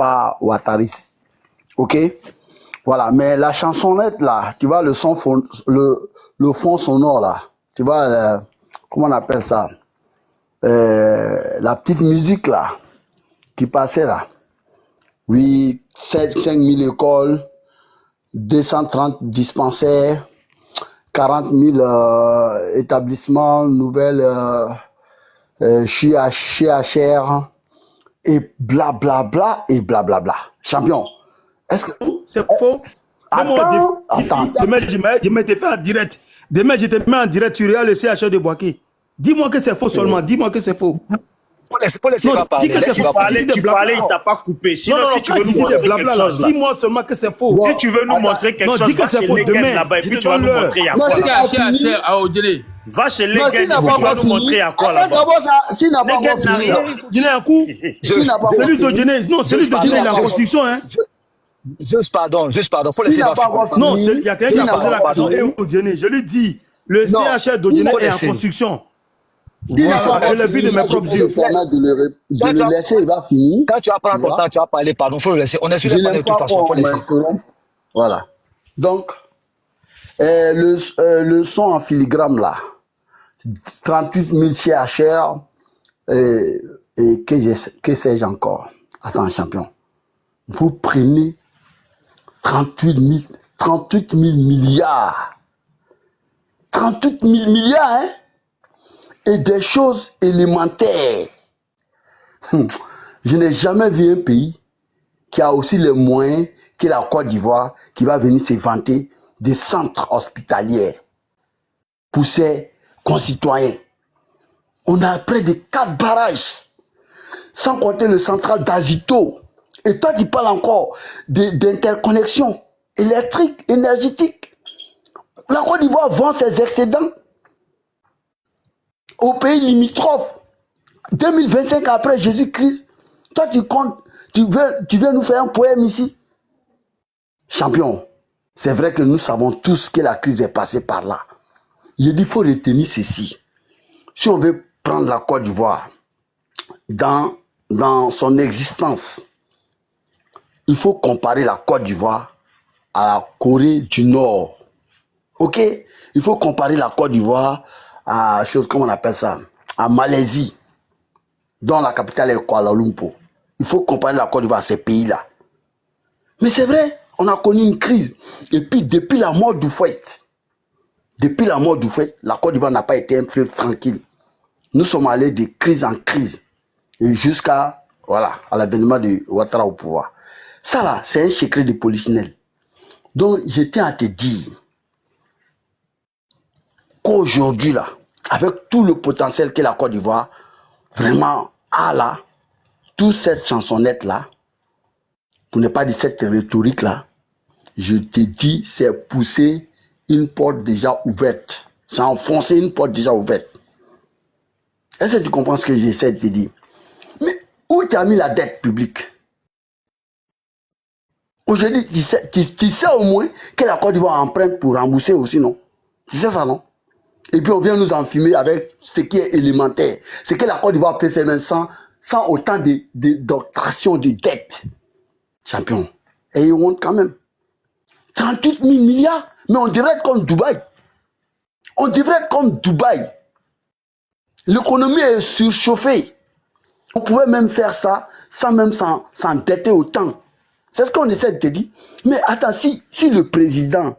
pas Ouattaris. Ok? Voilà, mais la chansonnette là, tu vois le fond sonore là, tu vois, comment on appelle ça? La petite musique là, qui passait là. Oui, 5 000 écoles, 230 dispensaires, 40 000 établissements, nouvelles CHR, et blablabla, et blablabla. Champion, est-ce que... C'est faux. Attends. Demain, je m'étais fait en direct. Demain, je te mets en direct, tu regardes le CHR de Boaké. Dis-moi que c'est faux seulement, dis-moi que c'est faux. Pour laisser Non, dis que c'est faux. Tu parlais, il t'a pas coupé. Sinon, si tu veux nous montrer quelque chose, dis-moi seulement que c'est faux. Si tu veux nous montrer quelque chose, dis que c'est faux demain. là-bas et puis tu vas nous montrer à quoi. Va chez les gars, tu vas nous montrer à quoi là-bas. S'il n'a pas encore fini, Dîner un coup. Celui de Djene, non, celui de Djene, il est en construction, hein. Juste pardon, faut laisser ma fille. Non, il y a quelqu'un qui a posé la question. Je lui dis, le CHR d'Odjene est en construction. Voilà, je l'ai vu de mes propres yeux. De le laisser, il va finir. Quand tu vas prendre ton temps, tu vas parler, pardon, faut le laisser. On est sur les panneaux de toute façon, faut laisser. Voilà. Donc, le son en filigrane là, 38 000 CHR, et que sais-je encore, à son champion. Vous prenez 38 000 milliards. 38 000 milliards, hein? Et des choses élémentaires. Je n'ai jamais vu un pays qui a aussi les moyens que la Côte d'Ivoire, qui va venir se vanter des centres hospitaliers pour ses concitoyens. On a près de 4 barrages, sans compter le central d'Azito. Et toi, tu parles encore d'interconnexion électrique, énergétique. La Côte d'Ivoire vend ses excédents aux pays limitrophes. 2025 après Jésus-Christ, toi tu comptes, tu veux nous faire un poème ici. Champion, c'est vrai que nous savons tous que la crise est passée par là. Il dit, il faut retenir ceci. Si on veut prendre la Côte d'Ivoire dans son existence, il faut comparer la Côte d'Ivoire à la Corée du Nord. Ok? Il faut comparer la Côte d'Ivoire à comment on appelle ça, à Malaisie, dont la capitale est Kuala Lumpur. Il faut comparer la Côte d'Ivoire à ces pays-là. Mais c'est vrai, on a connu une crise. Et puis, depuis la mort d'Houphouët, la Côte d'Ivoire n'a pas été un fleuve tranquille. Nous sommes allés de crise en crise. Et jusqu'à, voilà, à l'avènement de Ouattara au pouvoir. Ça là, c'est un secret de polichinelle. Donc, je tiens à te dire qu'aujourd'hui là, avec tout le potentiel que la Côte d'Ivoire vraiment a là, toute cette chansonnette là, pour ne pas dire cette rhétorique là, je te dis, c'est pousser une porte déjà ouverte. C'est enfoncer une porte déjà ouverte. Est-ce que tu comprends ce que j'essaie de te dire? Mais où tu as mis la dette publique? Aujourd'hui, tu sais au moins que la Côte d'Ivoire emprunte pour rembourser aussi, non? Tu sais ça, non? Et puis on vient nous enfumer avec ce qui est élémentaire. Ce que la Côte d'Ivoire peut faire même sans autant d'octration de dette. Champion. Et ils honte quand même. 38 000 milliards, mais on devrait être comme Dubaï. On devrait être comme Dubaï. L'économie est surchauffée. On pouvait même faire ça sans même s'endetter autant. C'est ce qu'on essaie de te dire. Mais attends, si le président,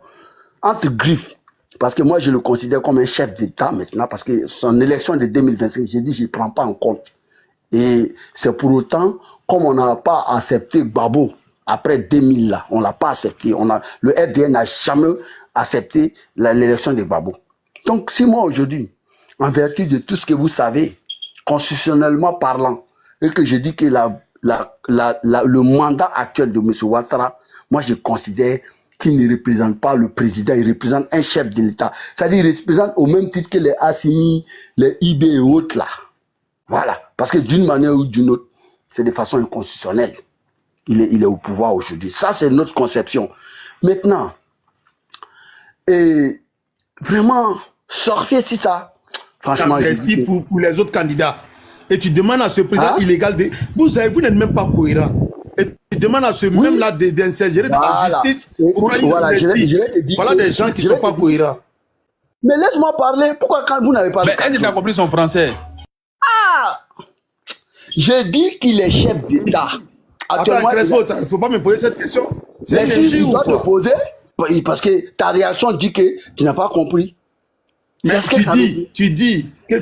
entre griffes, parce que moi je le considère comme un chef d'État maintenant, parce que son élection de 2025, j'ai dit je ne prends pas en compte. Et c'est pour autant, comme on n'a pas accepté Gbagbo après 2000 là, on ne l'a pas accepté. Le RDN n'a jamais accepté l'élection de Gbagbo. Donc si moi aujourd'hui, en vertu de tout ce que vous savez, constitutionnellement parlant, et que je dis que le mandat actuel de M. Ouattara, moi je considère qu'il ne représente pas le président, il représente un chef de l'État. C'est-à-dire qu'il représente au même titre que les Assimi, les IB et autres là. Voilà. Parce que d'une manière ou d'une autre, c'est de façon inconstitutionnelle. Il est au pouvoir aujourd'hui. Ça, c'est notre conception. Maintenant, et vraiment, surfer si ça. Franchement, pour les autres candidats. Et tu demandes à ce président illégal de... Vous savez, vous n'êtes même pas cohérent. Et demande à ce même-là d'insérger dans la justice pour aller voilà des gens qui ne sont pas cohérents. Mais laisse-moi parler. Pourquoi quand vous n'avez pas... Mais est-ce que tu as compris son français? J'ai dit qu'il est chef d'État. Attends, Crespo, il ne faut pas me poser cette question. Mais si tu dois te poser, parce que ta réaction dit que tu n'as pas compris. Mais tu dis que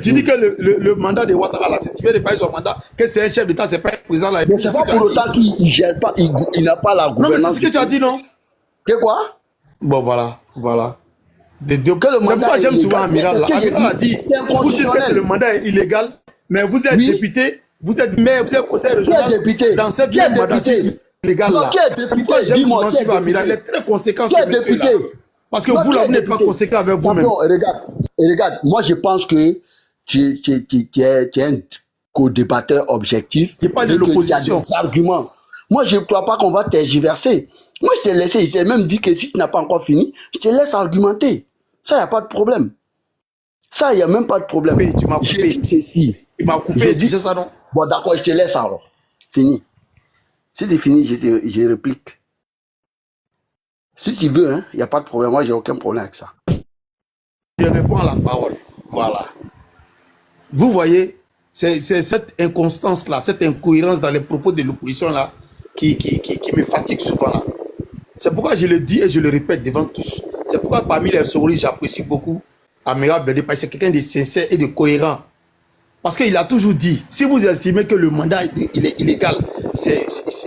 le mandat de Ouattara, là, si tu veux réparer son mandat, que c'est un chef d'État, c'est pas un président de la République. Mais c'est pas pour autant qu'il ne gère pas, il n'a pas la gouvernance. Non, mais c'est ce que tu as dit, non? Que quoi? Bon, voilà. C'est pourquoi j'aime souvent Amiral. Amiral a dit, vous dites que le mandat est illégal, mais vous êtes député, vous êtes maire, vous êtes conseiller régional dans cette mandature illégale là. C'est pourquoi j'aime souvent suivre Amiral. Il est très conséquent sur ce monsieur-là. Parce que vous, là, vous n'êtes pas conséquent avec vous-même. Regarde, moi je pense que tu es un co-débatteur objectif. Il n'y a pas de l'opposition. Arguments. Moi je ne crois pas qu'on va tergiverser. Moi je t'ai laissé, je t'ai même dit que si tu n'as pas encore fini, je te laisse argumenter. Ça, il n'y a pas de problème. Ça, il n'y a même pas de problème. Oui, tu m'as coupé. Il m'a coupé, tu sais ça, non? Bon, d'accord, je te laisse alors. Fini. Si c'est fini, je réplique. Si tu veux, il n'y a pas de problème. Moi, j'ai aucun problème avec ça. Je réponds à la parole. Voilà. Vous voyez, c'est cette inconstance-là, cette incohérence dans les propos de l'opposition-là qui me fatigue souvent là. C'est pourquoi je le dis et je le répète devant tous. C'est pourquoi parmi les souris, j'apprécie beaucoup Amiral Blindé parce que c'est quelqu'un de sincère et de cohérent. Parce qu'il a toujours dit, si vous estimez que le mandat il est illégal,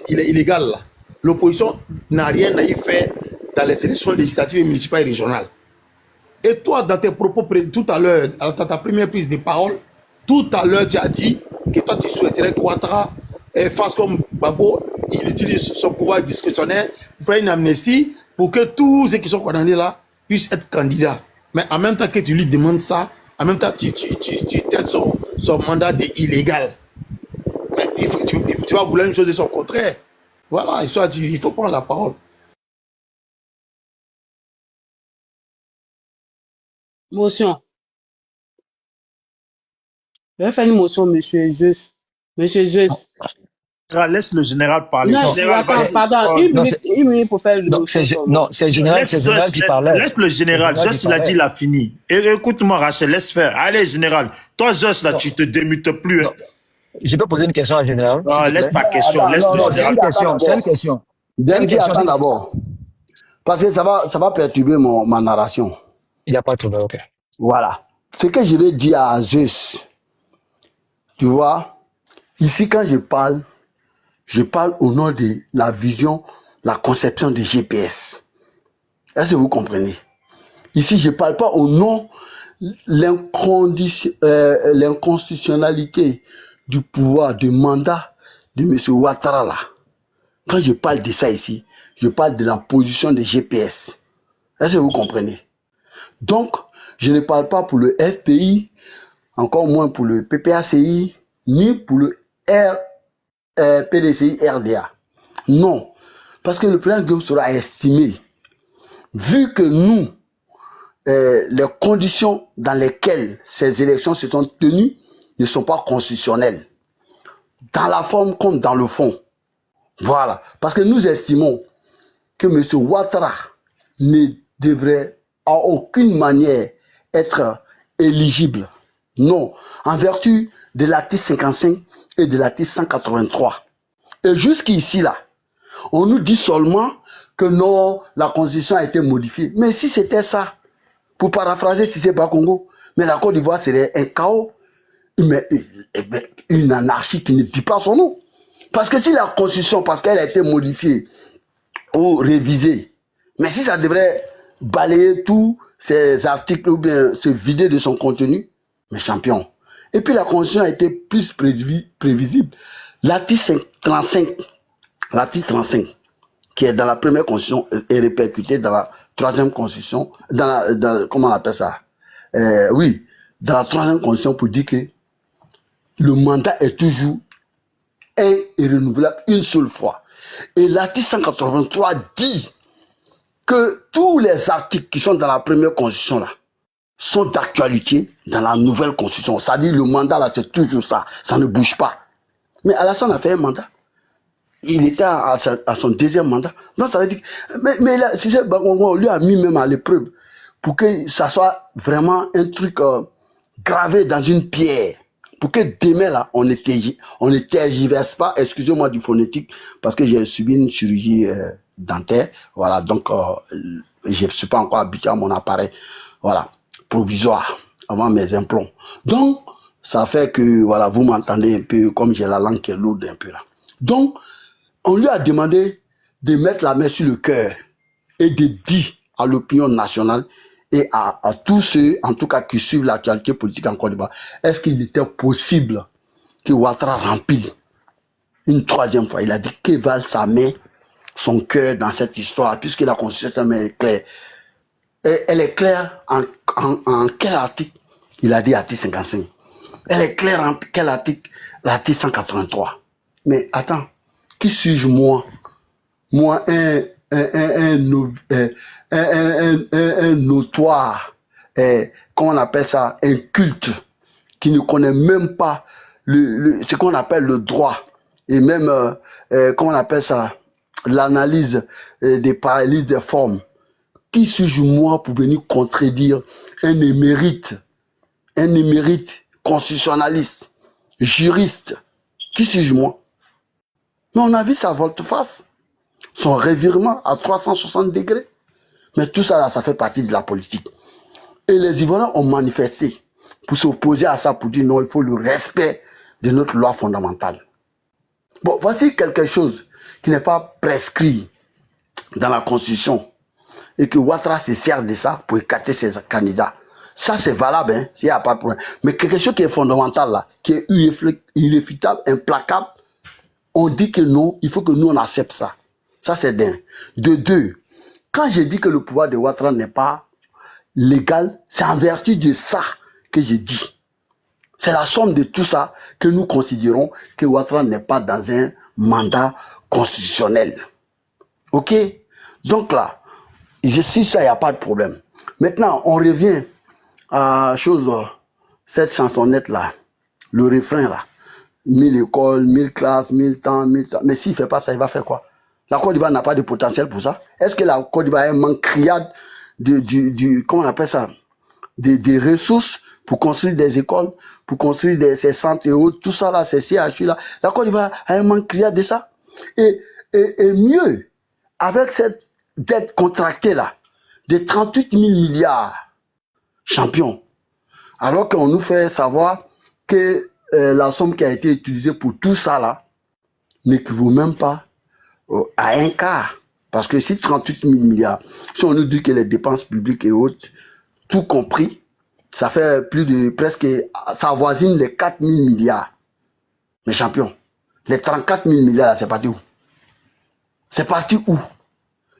il est illégal là. L'opposition n'a rien à y faire dans les élections législatives, municipales et régionales. Et toi, dans tes propos tout à l'heure, dans ta première prise de parole, tout à l'heure, tu as dit que toi, tu souhaiterais que Ouattara fasse comme Babo, il utilise son pouvoir discrétionnaire, prenne une amnistie pour que tous ceux qui sont condamnés là puissent être candidats. Mais en même temps que tu lui demandes ça, en même temps, tu traites son mandat d'illégal. Mais tu vas vouloir une chose de son contraire. Voilà, il faut prendre la parole. Motion. Je vais faire une motion, monsieur Zeus. Monsieur Zeus. Laisse le général parler. Non, général, pardon, une minute pour faire le motion. Non, c'est le général qui parlait. Laisse le général. Zeus, il a dit, il a fini. Écoute-moi, Rachel, laisse faire. Allez, général. Toi, Zeus, là, tu te démutes plus. Hein. Je peux poser une question à général? Non, laisse ta question. C'est une question. Attends d'abord. Parce que ça va perturber ma narration. Il n'y a pas de problème, ok. Voilà. Ce que je vais dire à Zeus, tu vois, ici quand je parle au nom de la vision, la conception des GPS. Est-ce que vous comprenez? Ici, je ne parle pas au nom de l'inconstitutionnalité du pouvoir, du mandat de M. Ouattara là. Quand je parle de ça ici, je parle de la position des GPS. Est-ce que vous comprenez? Donc, je ne parle pas pour le FPI, encore moins pour le PPACI, ni pour le PDCI RDA. Non. Parce que le président Guillaume sera estimé, vu que nous, les conditions dans lesquelles ces élections se sont tenues ne sont pas constitutionnelles. Dans la forme comme dans le fond. Voilà. Parce que nous estimons que M. Ouattara ne devrait en aucune manière être éligible. Non. En vertu de l'article 55 et de l'article 183. Et jusqu'ici, là, on nous dit seulement que non, la constitution a été modifiée. Mais si c'était ça, pour paraphraser Cissé Bakongo, mais la Côte d'Ivoire serait un chaos, mais une anarchie qui ne dit pas son nom. Parce que si la constitution, parce qu'elle a été modifiée ou révisée, mais si ça devrait balayer tous ces articles ou bien se vider de son contenu, mais champion. Et puis la constitution a été plus prévisible. L'article 35, qui est dans la première constitution, est répercuté dans la troisième constitution, comment on appelle ça? Oui, dans la troisième constitution pour dire que le mandat est toujours un et renouvelable une seule fois. Et l'article 183 dit que tous les articles qui sont dans la première constitution là sont d'actualité dans la nouvelle constitution. Ça dit le mandat là c'est toujours ça, ça ne bouge pas. Mais Alassane a fait un mandat. il était à son deuxième mandat. Donc ça veut dire, mais là, on lui a mis même à l'épreuve pour que ça soit vraiment un truc gravé dans une pierre. Pour que demain, là, on ne tergiverse pas, excusez-moi du phonétique, parce que j'ai subi une chirurgie dentaire. Voilà, donc je ne suis pas encore habitué à mon appareil. Voilà, provisoire, avant mes implants. Donc, ça fait que, voilà, vous m'entendez un peu, comme j'ai la langue qui est lourde un peu là. Donc, on lui a demandé de mettre la main sur le cœur et de dire à l'opinion nationale et à tous ceux, en tout cas, qui suivent l'actualité politique en Côte d'Ivoire, est-ce qu'il était possible que Ouattara rempile une troisième fois? Il a dit que valent sa main, son cœur dans cette histoire, puisque la Constitution est claire. Et elle est claire en quel article? Il a dit article 55. Elle est claire en quel article? L'article 183. Mais attends, qui suis-je moi? Moi, un notoire, comment on appelle ça, un culte, qui ne connaît même pas ce qu'on appelle le droit, et même, comment on appelle ça, l'analyse des paralyses des formes. Qui suis-je moi pour venir contredire un émérite constitutionnaliste, juriste? Qui suis-je moi? Mais on a vu sa volte-face, son revirement à 360 degrés. Mais tout ça, là, ça fait partie de la politique. Et les Ivoiriens ont manifesté pour s'opposer à ça, pour dire non, il faut le respect de notre loi fondamentale. Bon, voici quelque chose qui n'est pas prescrit dans la Constitution et que Ouattara se sert de ça pour écarter ses candidats. Ça, c'est valable, hein, s'il n'y a pas de problème. Mais quelque chose qui est fondamental, là, qui est irréfutable, implacable, on dit que non, il faut que nous, on accepte ça. Ça, c'est d'un. De deux, quand je dis que le pouvoir de Ouattara n'est pas légal, c'est en vertu de ça que je dis. C'est la somme de tout ça que nous considérons que Ouattara n'est pas dans un mandat constitutionnel. OK? Donc là, si ça, il n'y a pas de problème. Maintenant, on revient à cette chansonnette-là, le refrain là. 1000 écoles, 1000 classes, 1000 temps, 1000 temps. Mais s'il ne fait pas ça, il va faire quoi? La Côte d'Ivoire n'a pas de potentiel pour ça. Est-ce que la Côte d'Ivoire a un manque criade comment on appelle ça? Des ressources pour construire des écoles, pour construire ces centres et autres, tout ça là, ces CHU là. La Côte d'Ivoire a un manque criade de ça. Et mieux, avec cette dette contractée là, de 38 000 milliards, champion, alors qu'on nous fait savoir que la somme qui a été utilisée pour tout ça là n'équivaut même pas à un quart. Parce que si 38 000 milliards, si on nous dit que les dépenses publiques et autres, tout compris, ça fait plus de presque, ça avoisine les 4 000 milliards. Mais champion, les 34 000 milliards, c'est parti où? C'est parti où?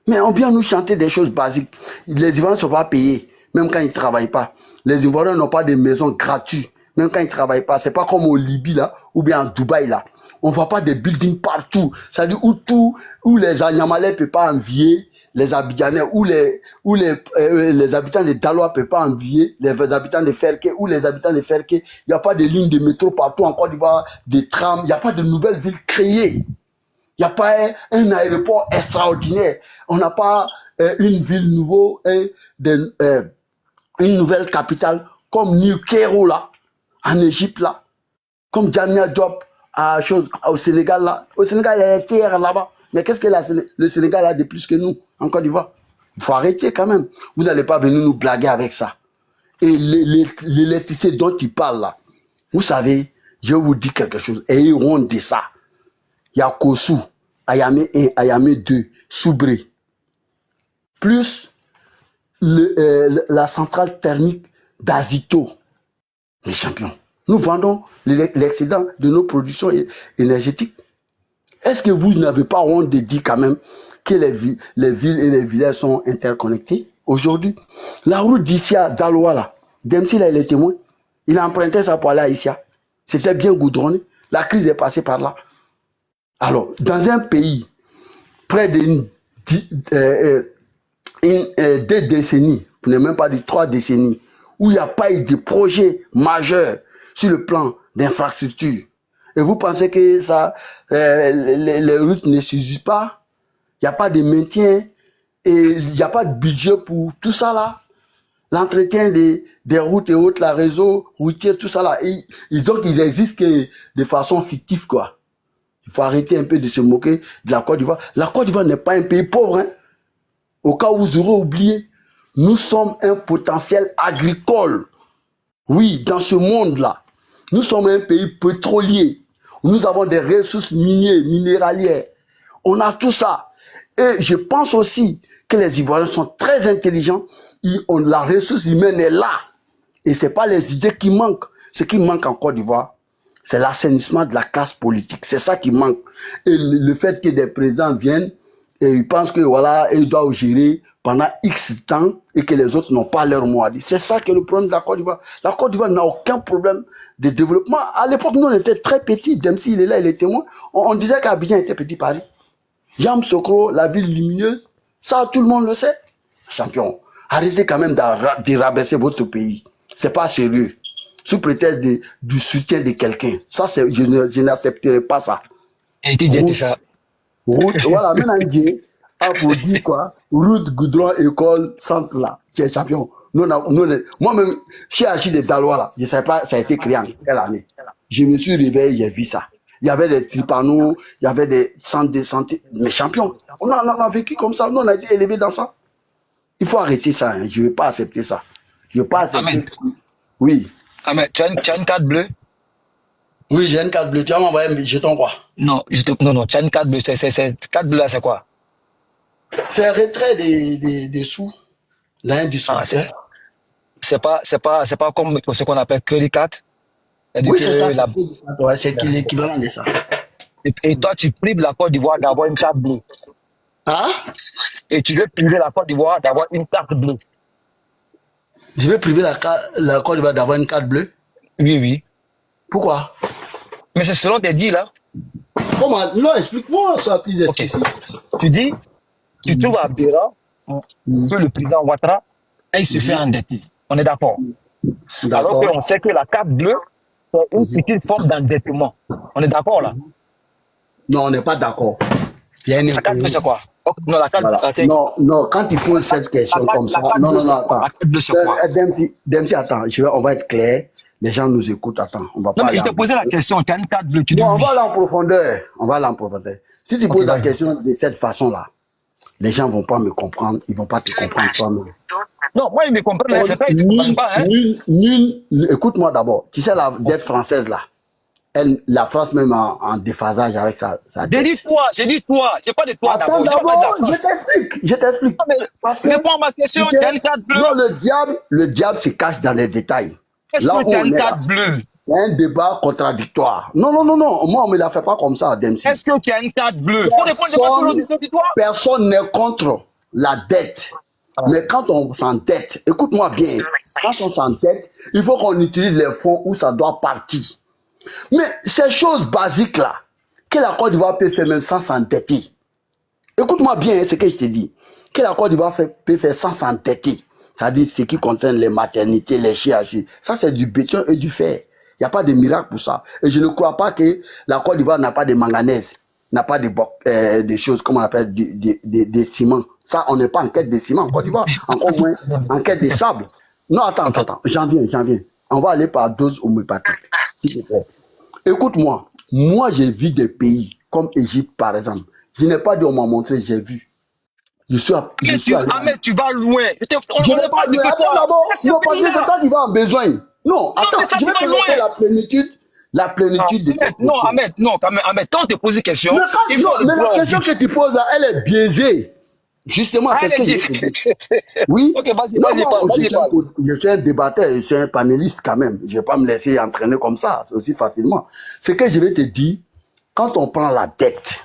Mais on vient nous chanter des choses basiques. Les Ivoiriens ne sont pas payés, même quand ils ne travaillent pas. Les Ivoiriens n'ont pas de maisons gratuites, même quand ils ne travaillent pas. C'est pas comme au Libye là, ou bien en Dubaï là. On ne voit pas des buildings partout. C'est-à-dire où les Agnamalais ne peuvent pas envier les Abidjanais, où les habitants de Daloa ne peuvent pas envier les habitants de Ferké, ou les habitants de Ferké. Il n'y a pas de lignes de métro partout en Côte d'Ivoire, des trams. Il n'y a pas de nouvelles villes créées. Il n'y a pas un aéroport extraordinaire. On n'a pas une ville une nouvelle capitale comme New Cairo là, en Égypte là, comme Djamia Diop au Sénégal là. Au Sénégal, il y a des terres là-bas. Mais qu'est-ce que le Sénégal a de plus que nous en Côte d'Ivoire? Il faut arrêter quand même. Vous n'allez pas venir nous blaguer avec ça. Et l'électricité dont il parle là, vous savez, je vous dis quelque chose. Ayez honte de ça. Il y a Kossou, Ayamé 1, Ayamé 2, Soubré. Plus la centrale thermique d'Azito. Les champions. Nous vendons l'excédent de nos productions énergétiques. Est-ce que vous n'avez pas honte de dire quand même que les villes et les villages sont interconnectés aujourd'hui? La route d'ici à Daloa, là, Dempsey, là, il est témoin. Il a emprunté ça pour aller à Issia. C'était bien goudronné. La crise est passée par là. Alors, dans un pays, près de 2 décennies, pour ne même pas dire 3 décennies, où il n'y a pas eu de projet majeur sur le plan d'infrastructure, Et vous pensez que ça, les routes ne suffisent pas? Il n'y a pas de maintien et il n'y a pas de budget pour tout ça là. L'entretien des routes et autres, la réseau routier, tout ça là. Donc, ils existent que de façon fictive, quoi. Il faut arrêter un peu de se moquer de la Côte d'Ivoire. La Côte d'Ivoire n'est pas un pays pauvre, hein. Au cas où vous aurez oublié, nous sommes un potentiel agricole. Oui, dans ce monde-là, nous sommes un pays pétrolier. Nous avons des ressources minières, minéralières. On a tout ça. Et je pense aussi que les Ivoiriens sont très intelligents. La ressource humaine est là. Et ce n'est pas les idées qui manquent. Ce qui manque en Côte d'Ivoire, c'est l'assainissement de la classe politique. C'est ça qui manque. Et le fait que des présidents viennent et ils pensent que voilà, ils doivent gérer pendant X temps et que les autres n'ont pas leur mot à dire. C'est ça qui est le problème de la Côte d'Ivoire. La Côte d'Ivoire n'a aucun problème de développement. À l'époque, nous, on était très petits. Dempsey, il est là, il est témoin. On disait qu'Abidjan était petit Paris. Yamoussoukro, la ville lumineuse, ça, tout le monde le sait. Champion, arrêtez quand même de rabaisser votre pays. C'est pas sérieux. Sous prétexte du soutien de quelqu'un. Ça, je n'accepterai pas ça. Et tu dis ça. Route, voilà, maintenant, Dieu a pour dire quoi? Route, goudron, école, centre là. Tu es champion. Moi-même, chez Achille de Dalois là, je ne savais pas, ça a été créé en quelle année. Je me suis réveillé, j'ai vu ça. Il y avait des tripanos, il y avait des centres de santé. Mais champion, on a vécu comme ça. Nous, on a été élevés dans ça. Il faut arrêter ça. Hein. Je ne vais pas accepter ça. Je ne vais pas accepter. Amen. Oui. Amen. Tu as une carte bleue? Oui, j'ai une carte bleue. Tu vas m'envoyer un jeton quoi? Non, non, tu as une carte bleue. Cette carte bleue là, c'est quoi? C'est un retrait des sous d'un distributeur. C'est pas comme ce qu'on appelle credit card. Oui, c'est ça. Ouais, c'est l'équivalent de ça. Et toi, tu prives la Côte d'Ivoire d'avoir une carte bleue. Hein? Et tu veux priver la Côte d'Ivoire d'avoir une carte bleue. Je veux priver la Côte d'Ivoire d'avoir une carte bleue? Oui, oui. Pourquoi? Mais c'est selon tes dits là. Comment? Non, explique-moi ça, plus Ok. Tu dis, tu trouves à Béra que le président Ouattara, il se fait endetter. On est d'accord. Alors qu'on sait que la carte bleue, c'est une petite forme d'endettement. On est d'accord là? Non, on n'est pas d'accord. La carte bleue, c'est quoi? Non, la carte bleue. Non, quand il pose cette question comme ça. Non, attends. La carte bleue, c'est quoi? Dempsey, attends, on va être clair. Les gens nous écoutent, attends. On va non, mais je te posais la question, tu as une carte bleue, tu dis. Non, on va aller en profondeur. Si tu poses la question de cette façon-là, les gens ne vont pas me comprendre, ils ne vont pas te comprendre toi-même. Non, moi, ils me comprennent, mais c'est pas, ils ne te comprennent pas. Hein? Écoute-moi d'abord. Tu sais, la dette française, là, la France même en déphasage avec sa dette. J'ai dit toi. J'ai pas de toi d'abord. Attends d'abord, je t'explique. Parce que réponds à ma question, tu as une carte bleue. Non, le diable se cache dans les détails. Est-ce que tu as une carte bleue? Il y a un débat contradictoire. Non. Moi, on ne me la fait pas comme ça, Dempsey. Est-ce que tu as une carte bleue? Faut répondre à l'auditoire. Personne n'est contre la dette. Mais quand on s'endette, écoute-moi bien, quand on s'endette, il faut qu'on utilise les fonds où ça doit partir. Mais ces choses basiques-là, que la Côte d'Ivoire peut faire même sans s'endetter. Écoute-moi bien ce que je te dis. Que la Côte d'Ivoire peut faire sans s'endetter. C'est-à-dire ce qui concerne les maternités, les chiages. Ça, c'est du béton et du fer. Il n'y a pas de miracle pour ça. Et je ne crois pas que la Côte d'Ivoire n'a pas de manganèse, n'a pas des choses, comme on appelle, des ciments. Ça, on n'est pas en quête de ciment en Côte d'Ivoire. Encore moins en quête de sable. Non, attends. J'en viens. On va aller par dose homéopathique. S'il te plaît. Écoute-moi. Moi, j'ai vu des pays comme Égypte, par exemple. Je n'ai pas dit, on m'a montré, j'ai vu. Mais tu vas loin. Je ne vais pas loin. Attends d'abord. Non, parce que c'est toi qui vas en besoin. Non, attends, je vais te laisser la plénitude de ton non, Ahmed, quand on te pose une question, mais la question que tu poses là, elle est biaisée. Justement, c'est ce que je te dis. Oui. Ok, vas-y, je suis un débatteur, je suis un panéliste quand même. Je ne vais pas me laisser entraîner comme ça, aussi facilement. Ce que je vais te dire, quand on prend la dette,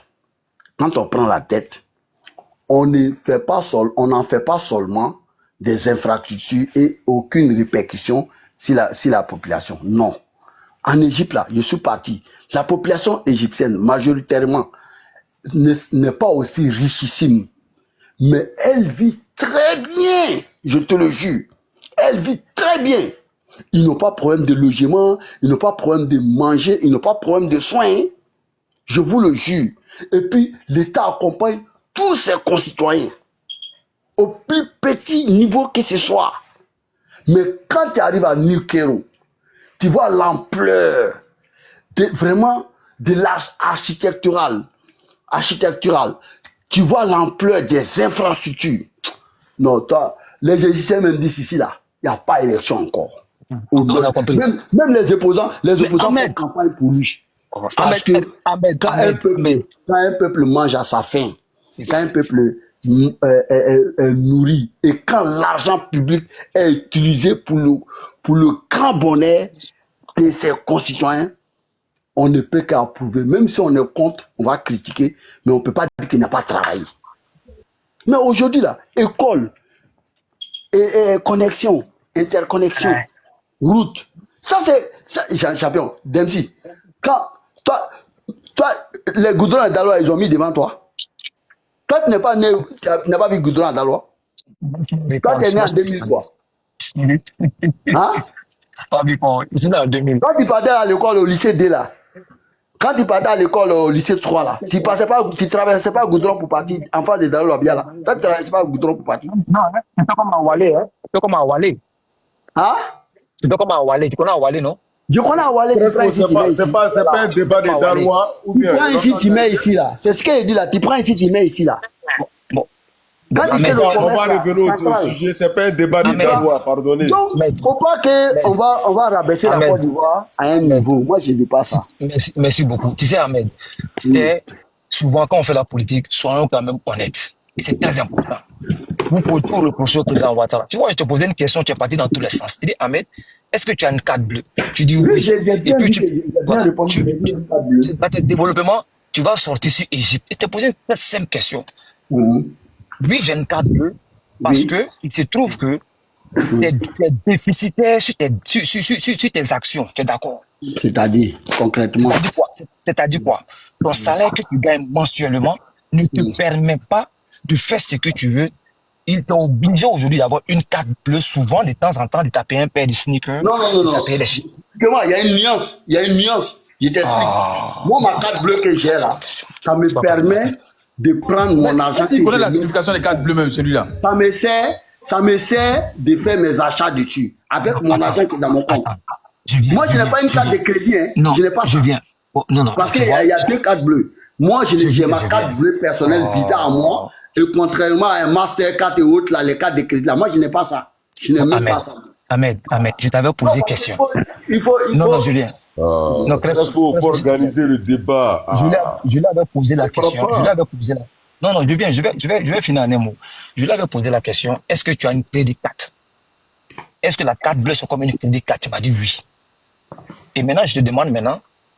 on n'en fait pas seulement des infrastructures et aucune répercussion sur la population. Non. En Égypte, là, je suis parti. La population égyptienne, majoritairement, n'est pas aussi richissime. Mais elle vit très bien, je te le jure. Elle vit très bien. Ils n'ont pas de problème de logement, ils n'ont pas de problème de manger, ils n'ont pas de problème de soins. Hein. Je vous le jure. Et puis, l'État accompagne tous ses concitoyens, au plus petit niveau que ce soit. Mais quand tu arrives à Nukero, tu vois l'ampleur vraiment de l'art architectural. Tu vois l'ampleur des infrastructures. Non, toi, les Égyptiens même disent ici, là, il n'y a pas élection encore. On a compris. Même les opposants font campagne pour lui. Parce que quand un peuple mange à sa faim, quand un peuple est nourri et quand l'argent public est utilisé pour le grand bonheur de ses concitoyens, on ne peut qu'approuver. Même si on est contre, on va critiquer, mais on ne peut pas dire qu'il n'a pas travaillé. Mais aujourd'hui, là, école, et connexion, interconnexion, route, ça c'est champion, Dempsey. Quand toi, les goudrons à Daloa, ils ont mis devant toi. Toi, tu n'es pas né, tu n'as pas vu goudron à Daloa. Toi, tu es né en 2000 quoi. Hein? Pas vu quoi. Ils sont né en 2000. Quand tu partais à l'école au lycée D là, quand tu partais à l'école au lycée 3 là, tu traversais pas le goudron pour partir en face de Daloa bien là. Ça, tu traversais pas le goudron pour partir. Non, c'est pas comme à Walé, hein. C'est comme à Walé. Hein? C'est pas comme à Walé. Tu connais à Walé, non? Je connais à Walé. C'est pas un débat des Dalois. Tu prends ici, tu mets ici là. C'est ce qu'il dit là. Tu prends ici, tu mets ici là. Bon. Quand tu fais le on commerce, va revenir au sujet. C'est pas un débat des Dalois, pardonnez. Donc, il ne faut pas qu'on va rabaisser la Côte d'Ivoire à un niveau. Moi, je ne dis pas ça. Merci beaucoup. Tu sais, Ahmed, souvent quand on fait la politique, soyons quand même honnêtes. Et c'est très important. Vous pouvez tout reprocher au président Ouattara. Tu vois, je te posais une question, tu es parti dans tous les sens. Tu dis, Ahmed, est-ce que tu as une carte bleue? Tu dis oui. Et puis dans tes développements, tu vas sortir sur Égypte. Et je te posais une très simple question. Oui, j'ai une carte bleue parce que il se trouve que tu es déficitaire sur tes actions. Tu es d'accord? C'est-à-dire, concrètement. C'est-à-dire quoi? Ton salaire que tu gagnes mensuellement ne te permet pas de faire ce que tu veux. Il t'est obligé aujourd'hui d'avoir une carte bleue, souvent, de temps en temps, de taper un paire de sneakers. Non. Il y a une nuance. Je t'explique. Moi, ma carte bleue que j'ai là, ça me permet de prendre mon argent. Si tu connais la signification des cartes bleues, même celui-là. Ça me sert de faire mes achats dessus, avec mon argent qui est dans mon compte. Moi, je n'ai pas une carte de crédit. Hein. Non, je n'ai pas ça. Non. Parce qu'il y a deux cartes bleues. Moi, j'ai ma carte bleue personnelle Visa à moi. Et contrairement à un Mastercard et autres, là, les cartes de crédit, là, moi, je n'ai pas ça. Je n'ai même pas ça. Ahmed, je t'avais posé question. Il faut. Non, Julien. Non, pour organiser le débat. Je lui avais posé la question. Non, je vais finir en un mot. Je lui avais posé la question, est-ce que tu as une crédit carte? Est-ce que la carte bleue, c'est comme une crédit carte? Tu m'as dit oui. Et maintenant, je te demande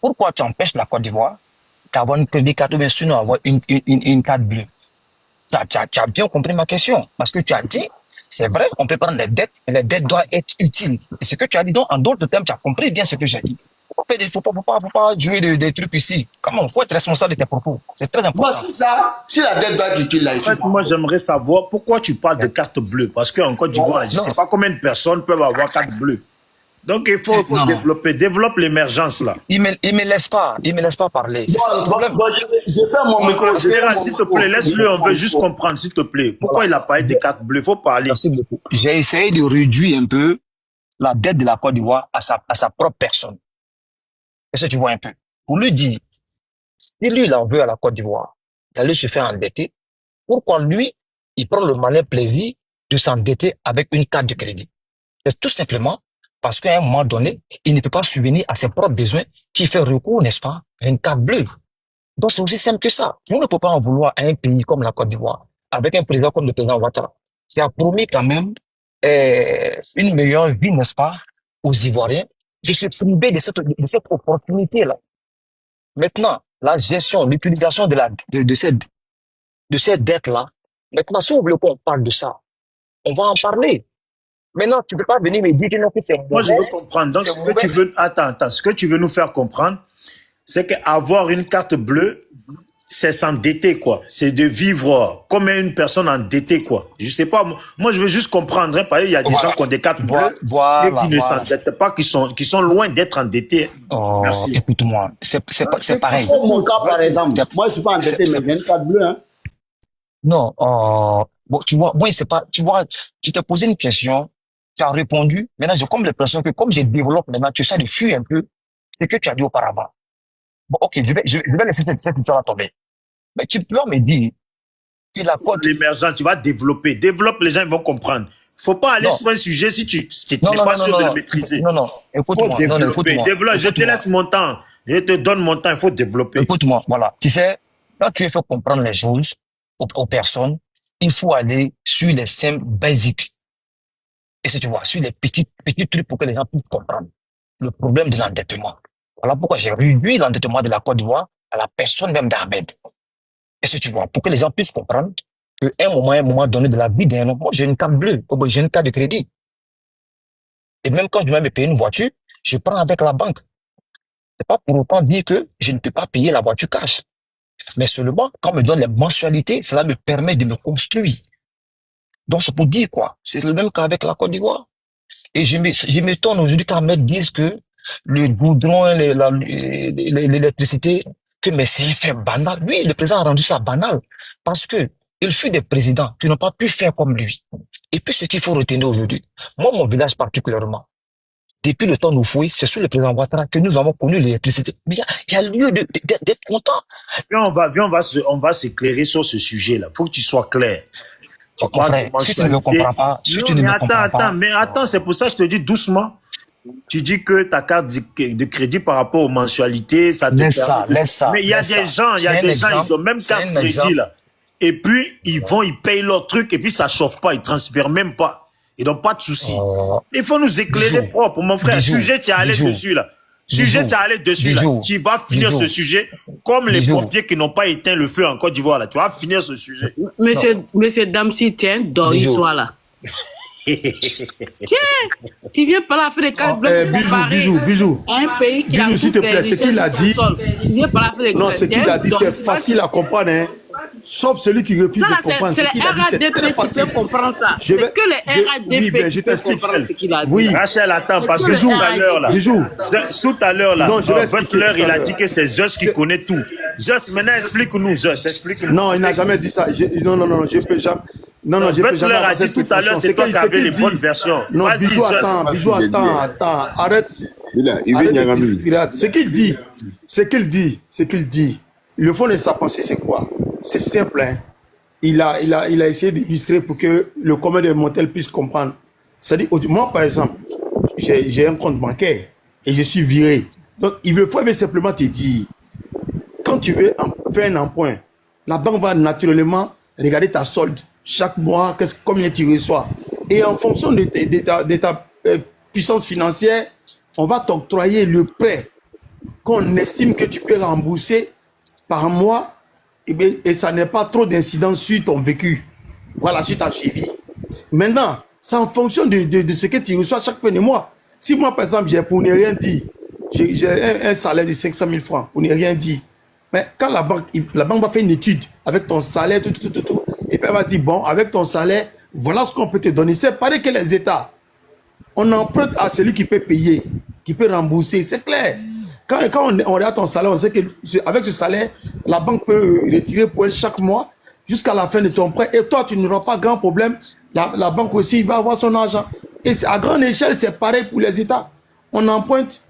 pourquoi tu empêches la Côte d'Ivoire d'avoir une crédit carte ou bien sinon avoir une carte bleue? Tu as bien compris ma question. Parce que tu as dit, c'est vrai, on peut prendre des dettes, mais les dettes doivent être utiles. Et ce que tu as dit, donc, en d'autres termes, tu as compris bien ce que j'ai dit. Il ne faut pas jouer des trucs ici. Comment? Il faut être responsable de tes propos. C'est très important. Voici ça. Si la dette doit être utile là ici. Moi, j'aimerais savoir pourquoi tu parles de carte bleue. Parce qu'en Côte d'Ivoire, je ne sais pas combien de personnes peuvent avoir carte bleue. Donc, il faut développer l'émergence là. Il me laisse pas parler. Je fais mon micro. S'il te plaît, laisse-le, on veut juste comprendre, s'il te plaît. Pourquoi il a parlé des cartes bleues? Il faut parler. Merci beaucoup. J'ai essayé de réduire un peu la dette de la Côte d'Ivoire à sa propre personne. Est-ce que tu vois un peu? Pour lui dire, si lui, il en veut à la Côte d'Ivoire, d'aller se faire endetter, pourquoi lui, il prend le malin plaisir de s'endetter avec une carte de crédit? C'est tout simplement parce qu'à un moment donné, il ne peut pas subvenir à ses propres besoins qui fait recours, n'est-ce pas, à une carte bleue. Donc, c'est aussi simple que ça. On ne peut pas en vouloir à un pays comme la Côte d'Ivoire, avec un président comme le président Ouattara, qui a promis quand même une meilleure vie, n'est-ce pas, aux Ivoiriens, de se priver de cette opportunité-là. Maintenant, la gestion, l'utilisation de cette dette-là, maintenant, si vous voulez qu'on parle de ça, on va en parler. Maintenant, tu ne peux pas venir me dire que non, que c'est moi, je veux comprendre. Donc, ce que tu veux, attends, ce que tu veux nous faire comprendre, c'est qu'avoir une carte bleue, c'est s'endetter, quoi. C'est de vivre comme une personne endettée, quoi. Je sais pas, moi, je veux juste comprendre, hein, parce qu'il y a des gens qui ont des cartes bleues et qui ne s'endettent pas, qui sont loin d'être endettés. Oh, Merci. écoute-moi, c'est pareil. Pour mon cas, par exemple, moi, je suis pas endetté, mais j'ai une carte bleue, hein. Non, bon, tu vois, moi, c'est pas, tu vois, tu t'es posé une question, tu as répondu. Maintenant, j'ai comme l'impression que comme je développe maintenant, tu essaies de fuir un peu ce que tu as dit auparavant. Bon, ok, je vais laisser cette histoire-là tomber. Mais tu peux me dire que la Côte... L'émergent, tu vas développer. Développe, les gens ils vont comprendre. Faut pas aller sur un sujet si tu n'es pas sûr de le maîtriser. Non, écoute-moi. Faut développer. Développe. Je te laisse mon temps. Je te donne mon temps. Il faut développer. Écoute-moi, voilà. Tu sais, quand tu veux comprendre les choses aux personnes, il faut aller sur les simples basiques. Et si tu vois, sur les petits trucs pour que les gens puissent comprendre le problème de l'endettement. Voilà pourquoi j'ai réduit l'endettement de la Côte d'Ivoire à la personne même d'Ahmed. Et si tu vois, pour que les gens puissent comprendre qu'à un moment donné de la vie d'un homme, moi j'ai une carte bleue, j'ai une carte de crédit. Et même quand je vais me payer une voiture, je prends avec la banque. C'est pas pour autant dire que je ne peux pas payer la voiture cash. Mais seulement, quand on me donne les mensualités, cela me permet de me construire. Donc c'est pour dire quoi? C'est le même cas avec la Côte d'Ivoire. Et je m'étonne aujourd'hui qu'Ahmed dise que le goudron, l'électricité, que mais c'est un fait banal. Lui, le président a rendu ça banal parce que il fut des présidents qui n'ont pas pu faire comme lui. Et puis ce qu'il faut retenir aujourd'hui, moi, mon village particulièrement, depuis le temps Noufoui, c'est sur le président Ouattara que nous avons connu l'électricité. Mais il y a lieu d'être content. Viens, on va s'éclairer sur ce sujet-là. Faut que tu sois clair. Frère, si tu ne me comprends pas, mais attends, c'est pour ça que je te dis doucement. Tu dis que ta carte de crédit par rapport aux mensualités, ça te laisse ça. Mais il y a des gens, ils ont même carte crédit là. Et puis, ils payent leur truc et puis ça chauffe pas, ils transpirent même pas. Ils n'ont pas de soucis. Il faut nous éclairer propre, mon frère. Sujet, tu es allé dessus là. Sujet, tu es allé dessus là. Tu vas finir ce sujet comme les pompiers qui n'ont pas éteint le feu en Côte d'Ivoire là. Tu vas finir ce sujet. Monsieur Damsi, tiens, dors-toi là. Tiens, tu viens par la fréquence. Bijou. Un pays qui a s'il te plaît, ce qu'il a dit. Non, ce qu'il a dit, c'est facile à comprendre, hein. Sauf celui qui refuse de comprendre. C'est les RADP qui peuvent comprendre ça. C'est que les RADP qui peuvent comprendre ce qu'il a dit. Oui, Rachel, attends, parce que tout à l'heure là, Butler, il a dit que c'est Zeus qui connaît tout. Zeus, maintenant explique-nous, Zeus, explique-nous. Non, il n'a jamais dit ça. Non, je peux jamais. Non, je peux jamais. Butler a dit tout à l'heure, c'est toi qui avais les bonnes versions. Non, Bijou, attends, arrête. Ce qu'il dit. Le fond de sa pensée, c'est quoi? C'est simple, hein. Il a essayé d'illustrer pour que le commun des mortels puisse comprendre. C'est-à-dire, moi, par exemple, j'ai un compte bancaire et je suis viré. Donc, il faut simplement te dire, quand tu veux faire un emprunt, la banque va naturellement regarder ta solde chaque mois, combien tu reçois. Et en fonction de ta puissance financière, on va t'octroyer le prêt qu'on estime que tu peux rembourser par mois, et ça n'est pas trop d'incidence sur ton vécu. Voilà, sur ta suivi. Maintenant, c'est en fonction de ce que tu reçois chaque fin de mois. Si moi, par exemple, j'ai pour ne rien dire, j'ai un salaire de 500 000 francs, pour ne rien dire. Mais quand la banque va faire une étude avec ton salaire, tout, et puis elle va se dire, bon, avec ton salaire, voilà ce qu'on peut te donner. C'est pareil que les États. On emprunte à celui qui peut payer, qui peut rembourser, c'est clair. Quand on regarde ton salaire, on sait qu'avec ce salaire, la banque peut retirer pour elle chaque mois jusqu'à la fin de ton prêt. Et toi, tu n'auras pas grand problème. La banque aussi va avoir son argent. Et à grande échelle, c'est pareil pour les États. On emprunte,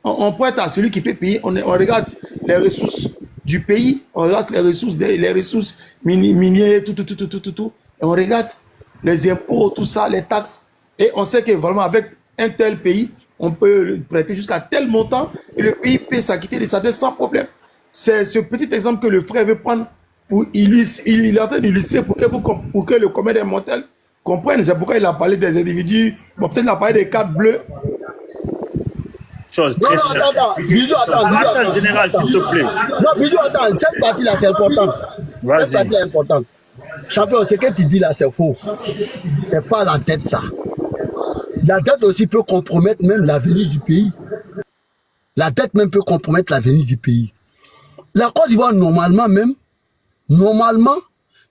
on prête à celui qui peut payer. On regarde les ressources du pays, on regarde les ressources minières, tout. Et on regarde les impôts, tout ça, les taxes. Et on sait que vraiment, avec un tel pays, on peut prêter jusqu'à tel montant et le pays peut s'acquitter de sa dette sans problème. C'est ce petit exemple que le frère veut prendre pour illustrer. Il est en train d'illustrer pour que le commun des mortels comprenne. C'est pourquoi il a parlé des individus. Bon, peut-être il a parlé des cartes bleues. Chose très simple. Bijou, attends. Général, s'il te plaît. Non, Bijou, attends. Cette partie-là, c'est importante. Cette partie-là est importante. Champion, ce que tu dis là, c'est faux. C'est pas la dette, ça. La dette aussi peut compromettre même l'avenir du pays. La dette même peut compromettre l'avenir du pays. La Côte d'Ivoire, normalement même, Normalement,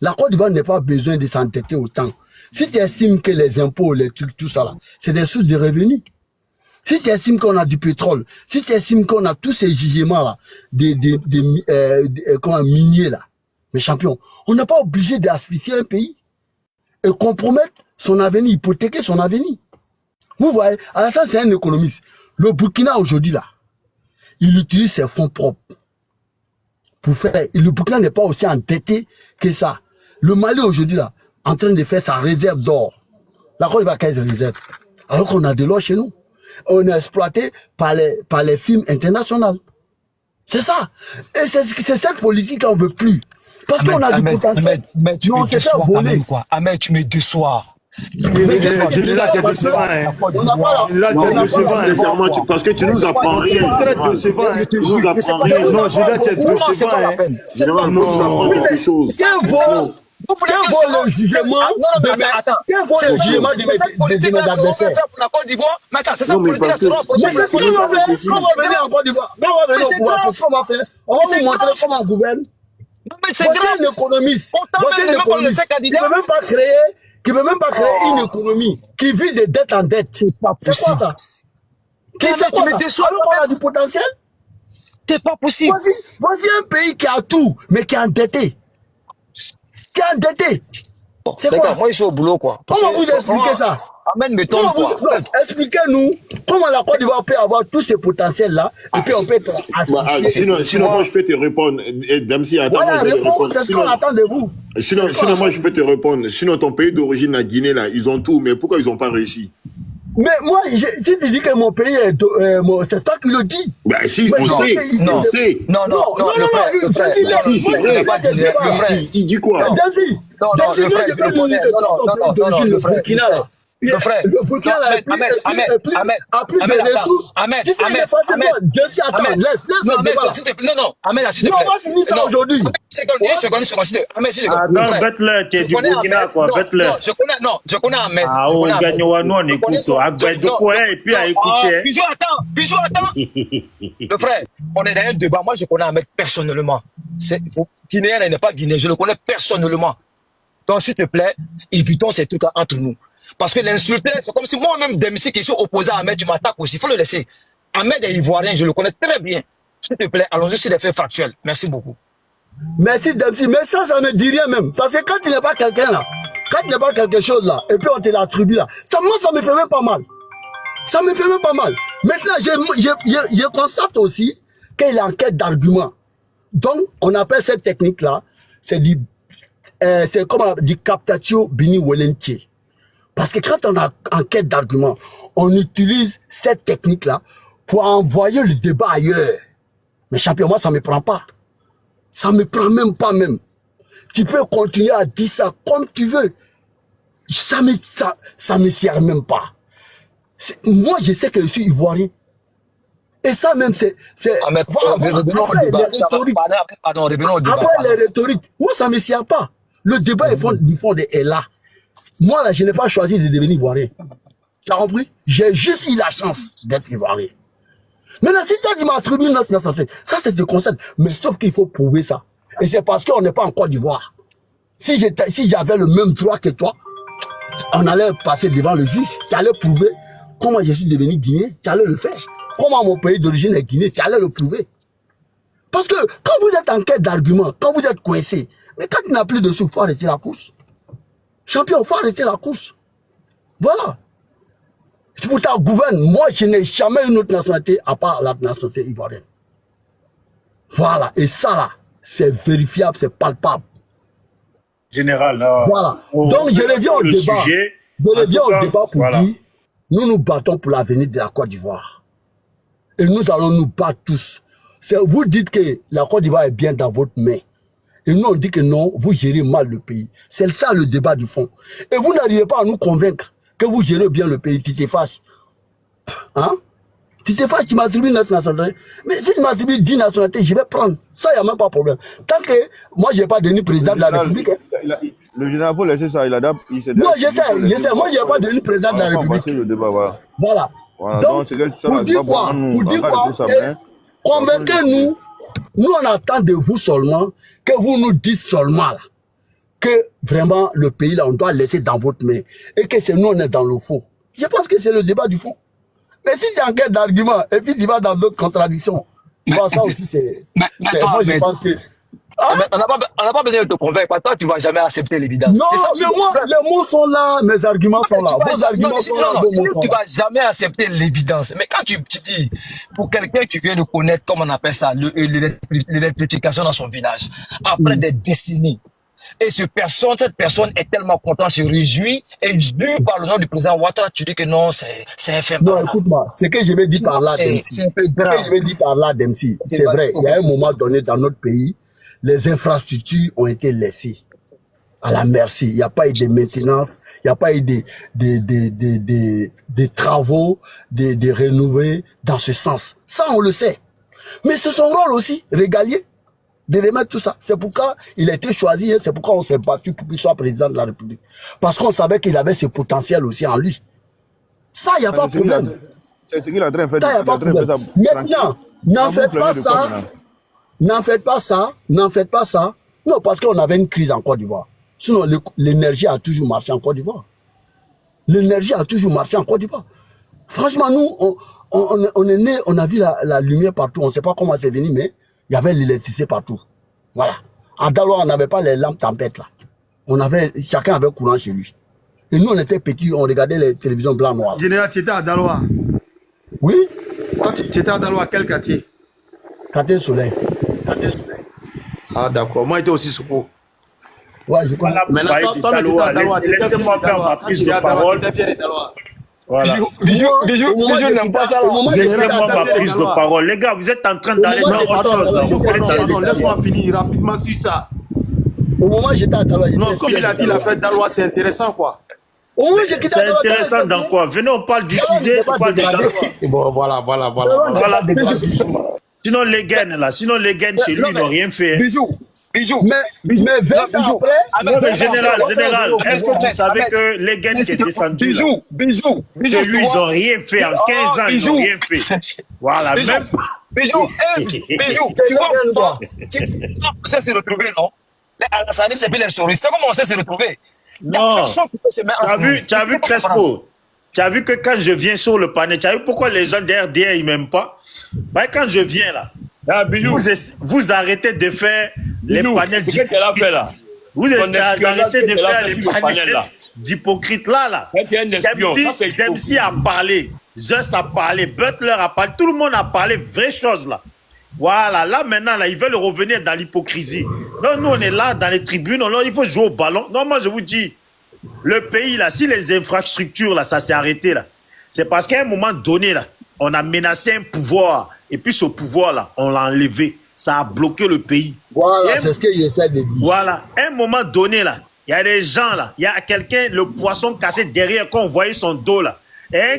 la Côte d'Ivoire n'a pas besoin de s'entêter autant. Si tu estimes que les impôts, les trucs, tout ça là, c'est des sources de revenus. Si tu estimes qu'on a du pétrole, si tu estimes qu'on a tous ces gisements là, comment, miniers là, mes champions, on n'est pas obligé d'asphyxier un pays et compromettre son avenir, hypothéquer son avenir. Vous voyez, Alassane, c'est un économiste. Le Burkina aujourd'hui là, il utilise ses fonds propres pour faire. Le Burkina n'est pas aussi endetté que ça. Le Mali aujourd'hui là, en train de faire sa réserve d'or. La Côte d'Ivoire a 15 réserves. Alors qu'on a de l'or chez nous. On est exploité par les films internationaux. C'est ça. Et c'est cette politique qu'on ne veut plus. Parce qu'on a du potentiel. Mais tu me déçois quand même, quoi. Ahmed, tu me déçois. Parce que tu nous apprends rien. Tu nous apprends rien. Non, je dois te décevoir. Quel vaut le jugement de mes adversaires? Mais c'est ça pour mais c'est ce qu'on va faire. Quand on va venir en Côte d'Ivoire, quand on va venir au pouvoir, c'est ce qu'on va faire. On va vous montrer comment on gouverne. Voici un économiste. Voici un économiste qui ne peut même pas créer une économie qui vit de dette en dette. C'est quoi ça? C'est quoi ça? Alors qu'on a du potentiel? C'est pas possible. Voici un pays qui a tout, mais qui est endetté. C'est quoi? Moi, je suis au boulot, quoi. Comment vous expliquez ça? Amène me tombe, quoi. Expliquez-nous comment la Côte d'Ivoire peut avoir tous ces potentiels-là et puis on peut être sinon, moi, je peux te répondre. Damsi, attends, voilà, c'est ce qu'on attend de vous. Sinon, moi, je peux te répondre. Sinon, ton pays d'origine, la Guinée, là, ils ont tout, mais pourquoi ils n'ont pas réussi? Mais moi, si tu dis que mon pays est... c'est toi qui le dis. Ben si, on sait. Non, il dit quoi? Le frère, le Burkina a plus de ressources. Tu sais, il est facilement. Non, Ahmed, s'il te plaît. Non, on va finir ça aujourd'hui. Une seconde. Attends, bête-le, tu es du Burkina, quoi, bête-le. Je connais Ahmed. Ah, on gagne, nous, on écoute. De quoi, et puis à écouter. Bijou, attends. Le frère, on est dans un débat. Moi, je connais Ahmed personnellement. Guinéen, il n'est pas guinéen. Je le connais personnellement. Donc, s'il te plaît, évitons ces trucs entre nous. Parce que l'insulter, c'est comme si moi-même, Dempsey, qui suis opposé à Ahmed, tu m'attaques aussi. Il faut le laisser. Ahmed est ivoirien, je le connais très bien. S'il te plaît, allons-y sur les faits factuels. Merci beaucoup. Merci Dempsey, mais ça ne dit rien même. Parce que quand tu n'es pas quelqu'un là, quand tu n'es pas quelque chose là, et puis on te l'attribue là, moi ça me fait même pas mal. Ça me fait même pas mal. Maintenant, je constate aussi qu'il y a une quête d'arguments. Donc, on appelle cette technique là, c'est comme du captatio bini volentiers. Parce que quand on a en quête d'arguments, on utilise cette technique-là pour envoyer le débat ailleurs. Mais champion, moi, ça ne me prend pas. Ça ne me prend même pas même. Tu peux continuer à dire ça comme tu veux. Ça me sert même pas. Moi, je sais que je suis ivoirien. Et ça même, c'est... Après les rhétoriques, moi, ça ne me sert pas. Le débat du fond est là. Moi, là, je n'ai pas choisi de devenir ivoirien. Tu as compris? J'ai juste eu la chance d'être ivoirien. Maintenant, si tu m'attribues notre nationalité, ça, c'est le concept. Mais sauf qu'il faut prouver ça. Et c'est parce qu'on n'est pas en Côte d'Ivoire. Si j'avais le même droit que toi, on allait passer devant le juge. Tu allais prouver comment je suis devenu guinéen. Tu allais le faire. Comment mon pays d'origine est guinéen. Tu allais le prouver. Parce que quand vous êtes en quête d'arguments, quand vous êtes coincé, mais quand tu n'as plus de sous, il faut arrêter la course. Champion, il faut arrêter la course. Voilà. C'est pour ta gouverne. Moi, je n'ai jamais une autre nationalité à part la nationalité ivoirienne. Voilà. Et ça, là, c'est vérifiable, c'est palpable. Général, voilà. Donc, je reviens au débat. Je reviens au débat pour dire, nous nous battons pour l'avenir de la Côte d'Ivoire. Et nous allons nous battre tous. Vous dites que la Côte d'Ivoire est bien dans votre main. Et nous, on dit que non, vous gérez mal le pays. C'est ça le débat du fond. Et vous n'arrivez pas à nous convaincre que vous gérez bien le pays. Tu te fâches. Hein? Tu te fâches, tu m'attribues 9 nationalités. Mais si tu m'attribues 10 nationalités, je vais prendre. Ça, il n'y a même pas de problème. Tant que moi, je n'ai pas devenu président de la République. Hein. Le général, faut laisser ça, il adapte. Non, je sais. Moi, je n'ai pas devenu président de la République. Le débat, voilà. Donc, pour dire quoi? Convainquez-nous. Nous, on attend de vous seulement que vous nous dites seulement là, que vraiment le pays là, on doit laisser dans votre main et que c'est nous, on est dans le faux. Je pense que c'est le débat du fond. Mais si tu enquêtes d'arguments et puis tu vas dans d'autres contradictions, tu vois, ça aussi, c'est. Moi, je pense que. Hein? On n'a pas besoin de te convaincre. Toi, tu ne vas jamais accepter l'évidence. Non, mais moi, les mots sont là, mes arguments sont là. Vos arguments sont là. Tu ne vas jamais accepter l'évidence. Mais quand tu dis, pour quelqu'un qui vient de connaître, comme on appelle ça, l'électrification dans son village, après des décennies, et cette personne est tellement contente, se réjouit, et juste par le nom du président Ouattara, tu dis que non, c'est infâme. Non, écoute-moi, ce que je vais dire par là, Dempsey. C'est un peu grave. Ce que je vais dire par là, Dempsey, c'est vrai. Il y a un moment donné dans notre pays, les infrastructures ont été laissées à la merci. Il n'y a pas eu de maintenance, il n'y a pas eu des travaux, de rénover dans ce sens. Ça, on le sait. Mais c'est son rôle aussi, régalier, de remettre tout ça. C'est pourquoi il a été choisi, c'est pourquoi on s'est battu pour qu'il soit président de la République. Parce qu'on savait qu'il avait ce potentiel aussi en lui. Ça, il n'y a pas de problème. C'est ce qu'il a très fait. Ça, il n'y a pas de problème. Maintenant, n'en faites pas ça. N'en faites pas ça, n'en faites pas ça. Non, parce qu'on avait une crise en Côte d'Ivoire. Sinon, l'énergie a toujours marché en Côte d'Ivoire. L'énergie a toujours marché en Côte d'Ivoire. Franchement, nous, on est nés, on a vu la lumière partout. On ne sait pas comment c'est venu, mais il y avait l'électricité partout. Voilà. En Daloa, on n'avait pas les lampes tempêtes là. Chacun avait courant chez lui. Et nous, on était petits, on regardait les télévisions blanc-noir. Général, tu étais à Daloa. Oui. Toi, tu étais à Daloa, quel quartier? Quartier Soleil. Ah, d'accord. Moi, j'étais aussi Soko. Ouais, je crois. Maintenant, toi, laissez-moi faire ma prise de parole. Voilà. Bijou n'aime pas ça. Laissez-moi ma prise de parole. Les gars, vous êtes en train d'aller dans autre chose. Non, laisse-moi finir rapidement sur ça. Au moment où j'étais à Daloa. Non, comme il a dit, la fête d'Aloa, c'est intéressant, quoi. C'est intéressant dans quoi? Venez, on parle du sujet, on parle de Daloa. Bon, voilà. Sinon, les gaines, là, chez lui, ils n'ont rien fait. Bijou. Mais 20 ans après. Non, mais général, est-ce que tu savais que les gaines qui est descendu Bijou. Chez lui, ils n'ont rien fait. En 15 ans, ils n'ont rien fait. Voilà, même. Bijou, tu vois, ça s'est retrouvé, non? Ça c'est plus les souris. C'est comment on sait se retrouver? Non. Tu as vu Crespo? Tu as vu que quand je viens sur le panel, tu as vu pourquoi les gens derrière, ils m'aiment pas? Bah, quand je viens là, vous arrêtez de faire les panels d'hypocrites. Vous arrêtez de faire les panels d'hypocrites là. Dempsey a parlé, Zeus a parlé, Butler a parlé, tout le monde a parlé, vraies choses là. Voilà, là maintenant, là, ils veulent revenir dans l'hypocrisie. Donc nous, on est là dans les tribunes, il faut jouer au ballon. Non, moi je vous dis, le pays là, si les infrastructures là, ça s'est arrêté là, c'est parce qu'à un moment donné là, on a menacé un pouvoir, et puis ce pouvoir-là, on l'a enlevé. Ça a bloqué le pays. Voilà, c'est ce que j'essaie de dire. Voilà, à un moment donné, là, il y a des gens, là, il y a quelqu'un, le poisson caché derrière, qu'on voyait son dos, là,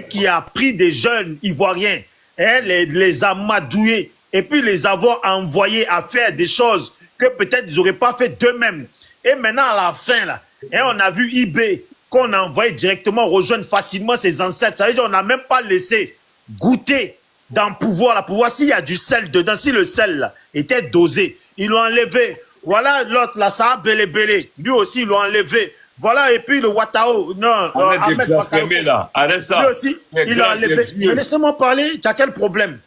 qui a pris des jeunes Ivoiriens, les a madoués, et puis les avoir envoyés à faire des choses que peut-être ils n'auraient pas fait d'eux-mêmes. Et maintenant, à la fin, là, on a vu IB, qu'on a envoyé directement rejoindre facilement ses ancêtres. Ça veut dire qu'on n'a même pas laissé goûter dans le pouvoir, là, pour voir s'il y a du sel dedans, si le sel là, était dosé. Ils l'ont enlevé. Voilà, l'autre là, ça a belé. Lui aussi, ils l'ont enlevé. Voilà, et puis le Ouattao, non, Ahmed Ouattao. Arrête ça. Lui aussi, ils l'ont enlevé. Mais laissez-moi parler, tu as quel problème?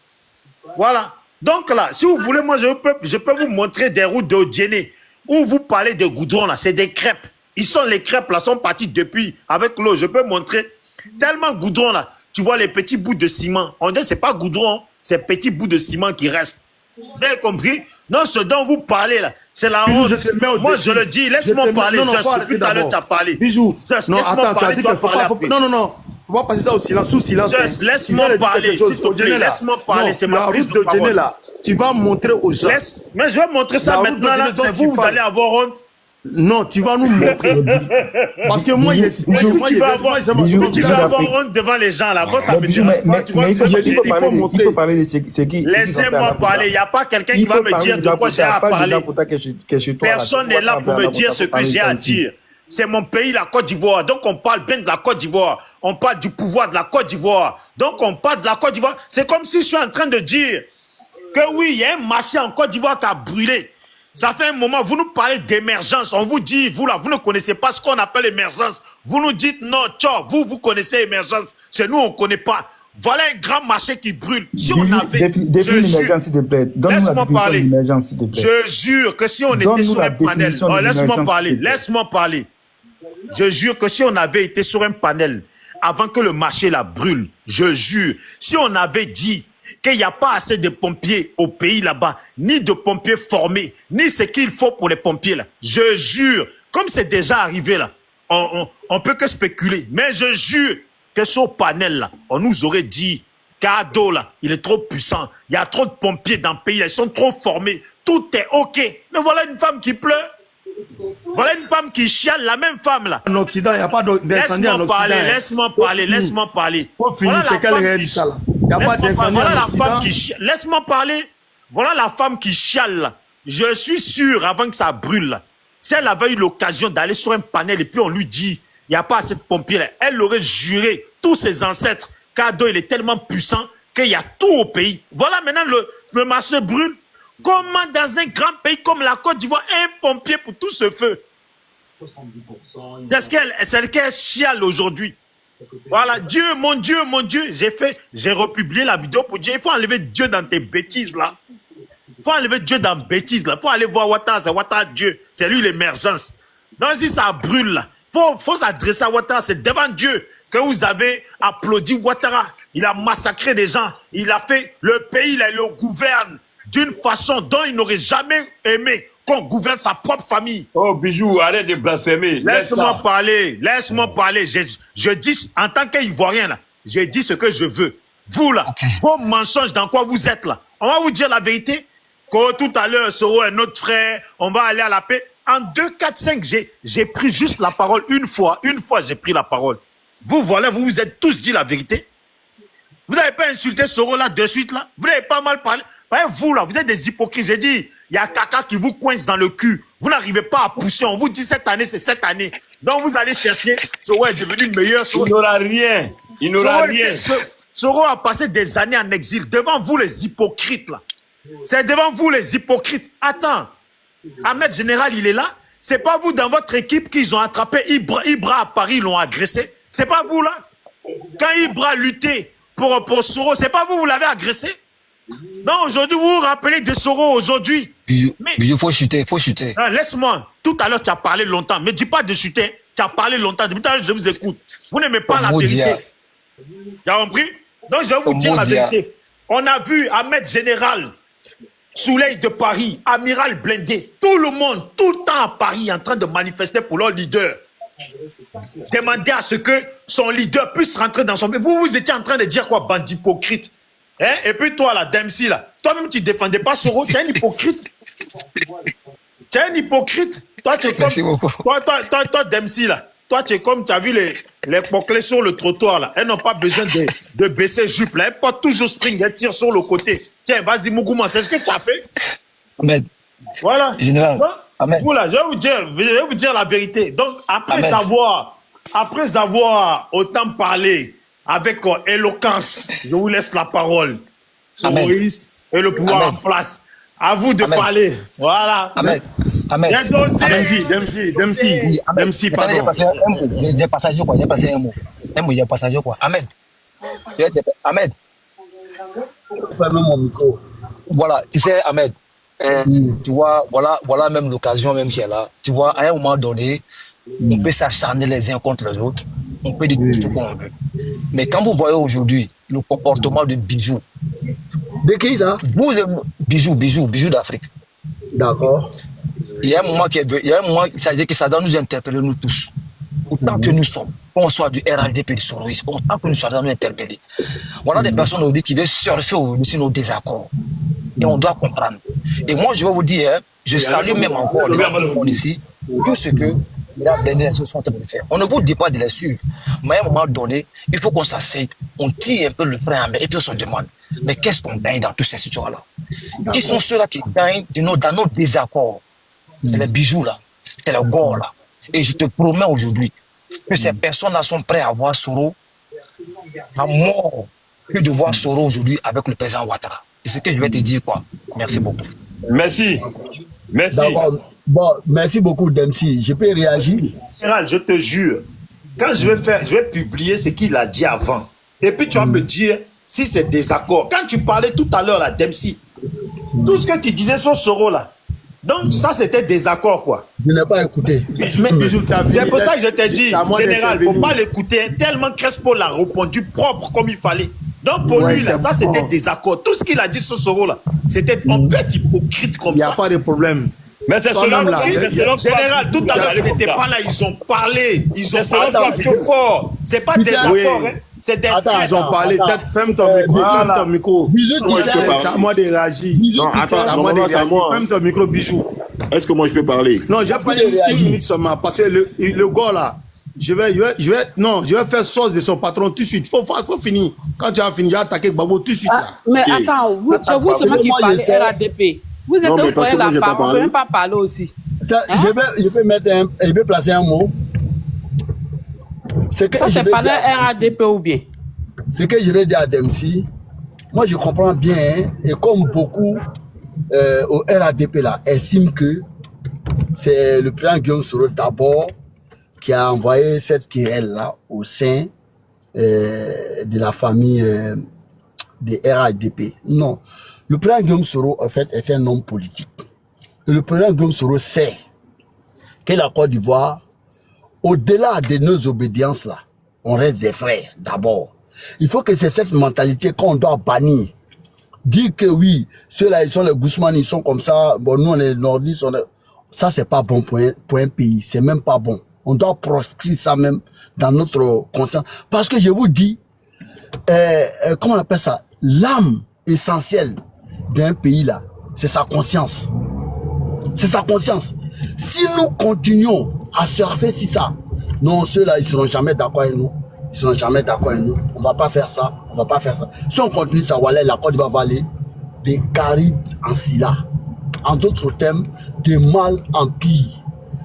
Voilà. Donc là, si vous voulez, moi, je peux vous montrer des routes de Djéné où vous parlez de goudron là, c'est des crêpes. Les crêpes là, sont partis depuis avec l'eau. Je peux montrer tellement goudron là. Tu vois les petits bouts de ciment. On dit c'est pas goudron, c'est petits bouts de ciment qui restent. Vous avez compris? Non, ce dont vous parlez là, c'est la honte. Moi, je le dis, laisse-moi parler. Non, depuis tout à l'heure, tu as parlé. Bijou. Non, attends, tu as dit qu'il non. Faut pas passer ça au silence, sous silence. Laisse-moi parler, s'il te plaît. Laisse-moi parler, c'est ma prise de parole. Là, tu vas montrer aux gens. Mais je vais montrer ça maintenant. Là, c'est vous allez avoir honte. Non, tu vas nous montrer. Parce que moi, tu vas avoir honte devant les gens là. Moi, ça me dit. Mais il faut parler de ce qui. Laissez-moi parler. Il n'y a pas quelqu'un qui va me dire de quoi j'ai à parler. Personne n'est là pour me dire ce que j'ai à dire. C'est mon pays, la Côte d'Ivoire. Donc, on parle bien de la Côte d'Ivoire. On parle du pouvoir de la Côte d'Ivoire. Donc, on parle de la Côte d'Ivoire. C'est comme si je suis en train de dire que oui, il y a un marché en Côte d'Ivoire qui a brûlé. Ça fait un moment, vous nous parlez d'émergence. On vous dit, vous là, vous ne connaissez pas ce qu'on appelle émergence. Vous nous dites non, tchao, vous connaissez émergence. C'est nous, on ne connaît pas. Voilà un grand marché qui brûle. Si on avait... Définis l'émergence, s'il te plaît. Donne-nous la définition de l'émergence, s'il te plaît. Je jure que si on était sur un panel... Oh, laisse-moi parler. Je jure que si on avait été sur un panel avant que le marché la brûle, je jure, si on avait dit qu'il n'y a pas assez de pompiers au pays là-bas, ni de pompiers formés, ni ce qu'il faut pour les pompiers là, je jure, comme c'est déjà arrivé là, on peut que spéculer, mais je jure que sur le panel là, on nous aurait dit Kado là, il est trop puissant, il y a trop de pompiers dans le pays, là, ils sont trop formés, tout est ok. Mais voilà une femme qui pleure. Voilà une femme qui chiale, la même femme là. En Occident, il n'y a pas d'incendie en Occident. Laisse-moi parler. Faut finir, c'est qu'elle réalise ça là. Il n'y a pas d'incendie en Occident. Laisse-moi parler. Voilà la femme qui chiale là. Je suis sûr, avant que ça brûle là, si elle avait eu l'occasion d'aller sur un panel et puis on lui dit, il n'y a pas assez de pompiers là, elle aurait juré, tous ses ancêtres, Kado il est tellement puissant qu'il y a tout au pays. Voilà maintenant le marché brûle. Comment dans un grand pays comme la Côte d'Ivoire, un pompier pour tout ce feu? 70%. C'est ce qu'elle chiale aujourd'hui. Voilà, Dieu, mon Dieu, j'ai republié la vidéo pour dire, il faut enlever Dieu dans tes bêtises là. Il faut enlever Dieu dans tes bêtises là. Il faut aller voir Ouattara, c'est Ouattara Dieu. C'est lui l'émergence. Donc si ça brûle là, faut s'adresser à Ouattara, c'est devant Dieu que vous avez applaudi Ouattara. Il a massacré des gens, il a fait le pays, il le gouverne d'une façon dont il n'aurait jamais aimé qu'on gouverne sa propre famille. Oh, Bijou, arrête de blasphémer. Laisse-moi parler. Je dis, en tant qu'Ivoirien, là, j'ai dit ce que je veux. Vous, là, vos mensonges, dans quoi vous êtes, là. On va vous dire la vérité. Que tout à l'heure, Soro est notre frère, on va aller à la paix. En 2, 4, 5, j'ai pris juste la parole une fois. Une fois, j'ai pris la parole. Vous, voilà, vous vous êtes tous dit la vérité. Vous n'avez pas insulté Soro, là, de suite, là. Vous n'avez pas mal parlé. Vous, là, vous êtes des hypocrites. J'ai dit, il y a caca qui vous coince dans le cul. Vous n'arrivez pas à pousser. On vous dit cette année, c'est cette année. Donc, vous allez chercher. Soro est devenu le meilleur. Il n'aura rien. Il n'aura rien. Soro a passé des années en exil. Devant vous, les hypocrites, là. C'est devant vous, les hypocrites. Attends. Ahmed Général, il est là. C'est pas vous, dans votre équipe, qu'ils ont attrapé Ibra à Paris, ils l'ont agressé. C'est pas vous, là. Quand Ibra luttait pour Soro, c'est pas vous, vous l'avez agressé. Non, aujourd'hui, vous vous rappelez de Soro aujourd'hui. Bijou, faut chuter. Laisse-moi. Tout à l'heure, tu as parlé longtemps. Mais dis pas de chuter. Tu as parlé longtemps. Depuis tout à l'heure, je vous écoute. Vous n'aimez pas la vérité. Tu as compris? Donc, je vais vous dire la vérité. On a vu Ahmed Général, Soleil de Paris, Amiral Blindé, tout le monde, tout le temps à Paris, en train de manifester pour leur leader. Demander à ce que son leader puisse rentrer dans son pays. Vous étiez en train de dire quoi, bande d'hypocrite? Hein? Et puis toi, là, Dempsey, là, toi-même, tu ne défendais pas Soro, tu es un hypocrite. Tu es un hypocrite. Toi, tu es comme... Toi, Dempsey, là, toi, tu es comme, tu as vu les poclés sur le trottoir, là. Elles n'ont pas besoin de baisser jupe, là. Elles portent toujours string, elles tirent sur le côté. Tiens, vas-y, Mougouma, c'est ce que tu as fait. Ahmed. Voilà. Général. Ahmed. Vous, là, je vais vous dire la vérité. Donc, après avoir autant parlé, avec éloquence, je vous laisse la parole. Maurice et le pouvoir en place. À vous de parler. Voilà. Ahmed. Dempsey, pardon. J'ai passagé quoi. Ahmed. Voilà, tu sais, Ahmed. Tu vois, voilà même l'occasion même qui est là. Tu vois, à un moment donné, on peut s'acharner les uns contre les autres. On peut dire tout ce qu'on veut. Mais quand vous voyez aujourd'hui le comportement de Bijou. De qui ça? Bijou d'Afrique. D'accord. Il y a un moment ça veut dire que ça doit nous interpeller, nous tous. Autant que nous sommes, qu'on soit du RHDP, du Soroïs, autant que nous soyons interpellés. Voilà des personnes aujourd'hui qui veulent surfer sur nos désaccords. Et on doit comprendre. Et moi, je vais vous dire, je salue même encore le monde ici, tout ce que les sont en train de faire. On ne vous dit pas de les suivre, mais à un moment donné, il faut qu'on s'asseye, on tire un peu le frein en main et puis on se demande, mais qu'est-ce qu'on gagne dans toutes ces situations-là? Qui sont ceux-là qui gagnent dans nos désaccords? C'est les bijoux là, c'est le gore là. Et je te promets aujourd'hui que ces personnes-là sont prêtes à voir Soro à mort que de voir Soro aujourd'hui avec le président Ouattara. Et ce que je vais te dire, quoi. Merci beaucoup. Merci. Merci. D'accord. Bon, merci beaucoup, Dempsey. Je peux réagir? Général, je te jure, quand je vais publier ce qu'il a dit avant. Et puis tu vas me dire si c'est désaccord. Quand tu parlais tout à l'heure, là, Dempsey, tout ce que tu disais sur Soro, là, donc ça, c'était désaccord, quoi. Je n'ai pas écouté. C'est pour ça que je t'ai dit, général, il ne faut pas l'écouter. Tellement Crespo l'a répondu propre comme il fallait. Donc pour lui, là, ça, c'était désaccord. Tout ce qu'il a dit sur Soro, là, c'était un peu hypocrite comme ça. Il n'y a pas de problème. Mais c'est selon là. Général, tout à l'heure, tu n'étais pas là, ils ont parlé. Ils ont parlé plus que fort. C'est pas des accords, hein. C'est des Attends, ils ont parlé. Ferme ton micro. Ferme ton micro. Bijou, C'est à moi de réagir. Non, attends, c'est à moi. Ferme ton micro, Bijou. Est-ce que moi je peux parler? Non, j'ai pas une minute seulement. Parce que le gars là, je vais faire sauce de son patron tout de suite. Faut finir. Quand tu as fini, j'ai attaqué Gbagbo tout de suite là. Mais attends, c'est vous seulement qui parlez RADP. Vous êtes au point la parole, on ne peut même pas parler aussi. Je peux placer un mot. C'est pas le RADP ou bien? Ce que je vais dire à Dempsey, moi je comprends bien, hein, et comme beaucoup au RADP là, estiment que c'est le président Guillaume Soro d'abord qui a envoyé cette querelle là au sein de la famille des RADP. Non. Le président Guillaume Soro, en fait, est un homme politique. Et le président Guillaume Soro sait que la Côte d'Ivoire, au-delà de nos obédiences là, on reste des frères d'abord. Il faut que c'est cette mentalité qu'on doit bannir. Dire que oui, ceux-là, ils sont les Guzman, ils sont comme ça, bon, nous on est nordistes, ça c'est pas bon pour un pays, c'est même pas bon. On doit proscrire ça même dans notre conscience. Parce que je vous dis, comment on appelle ça, l'âme essentielle d'un pays là, c'est sa conscience. C'est sa conscience. Si nous continuons à surfer sur ça, non, ceux-là, ils ne seront jamais d'accord avec nous. Ils ne seront jamais d'accord avec nous. On ne va pas faire ça. On ne va pas faire ça. Si on continue ça, voilà, la Côte d'Ivoire va aller des Caraïbes en Silla. En d'autres termes, de mal en pire.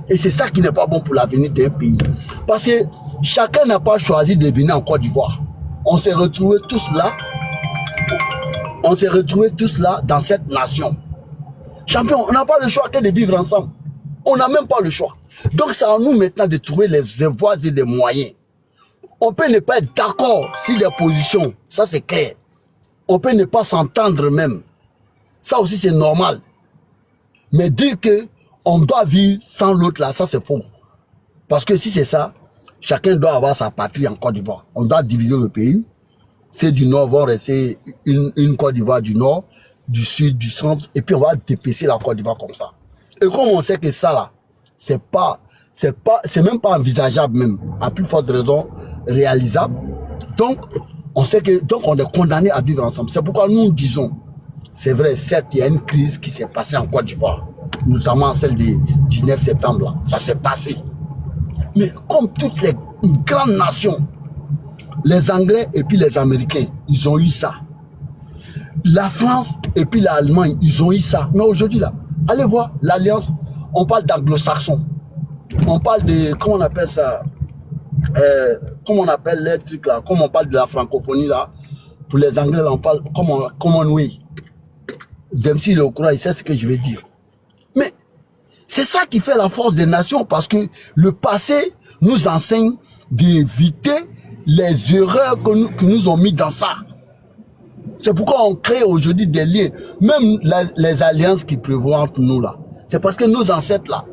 Et c'est ça qui n'est pas bon pour l'avenir d'un pays. Parce que chacun n'a pas choisi de venir en Côte d'Ivoire. On s'est retrouvés tous là. On s'est retrouvés tous là dans cette nation. Champion, on n'a pas le choix que de vivre ensemble. On n'a même pas le choix. Donc c'est à nous maintenant de trouver les voies et les moyens. On peut ne pas être d'accord sur les positions, ça c'est clair. On peut ne pas s'entendre même. Ça aussi c'est normal. Mais dire que on doit vivre sans l'autre là, ça c'est faux. Parce que si c'est ça, chacun doit avoir sa patrie en Côte d'Ivoire. On doit diviser le pays. Ceux du Nord vont rester une Côte d'Ivoire du Nord, du Sud, du Centre, et puis on va dépecer la Côte d'Ivoire comme ça. Et comme on sait que ça là, c'est même pas envisageable même, à plus forte raison réalisable. Donc, on sait que, donc on est condamné à vivre ensemble. C'est pourquoi nous disons, c'est vrai, certes, il y a une crise qui s'est passée en Côte d'Ivoire, notamment celle du 19 septembre là, ça s'est passé. Mais comme toutes les grandes nations, les Anglais et puis les Américains, ils ont eu ça. La France et puis l'Allemagne, ils ont eu ça. Mais aujourd'hui là, allez voir l'alliance, on parle d'anglo-saxons. On parle de, comment on appelle ça, comment on appelle les trucs là, comme on parle de la francophonie là, pour les Anglais là, on parle Commonwealth. Dempsey il est au courant, il sait ce que je vais dire. Mais c'est ça qui fait la force des nations, parce que le passé nous enseigne d'éviter les erreurs que nous ont mis dans ça. C'est pourquoi on crée aujourd'hui des liens, même les alliances qui prévoient entre nous là. C'est parce que nos ancêtres là,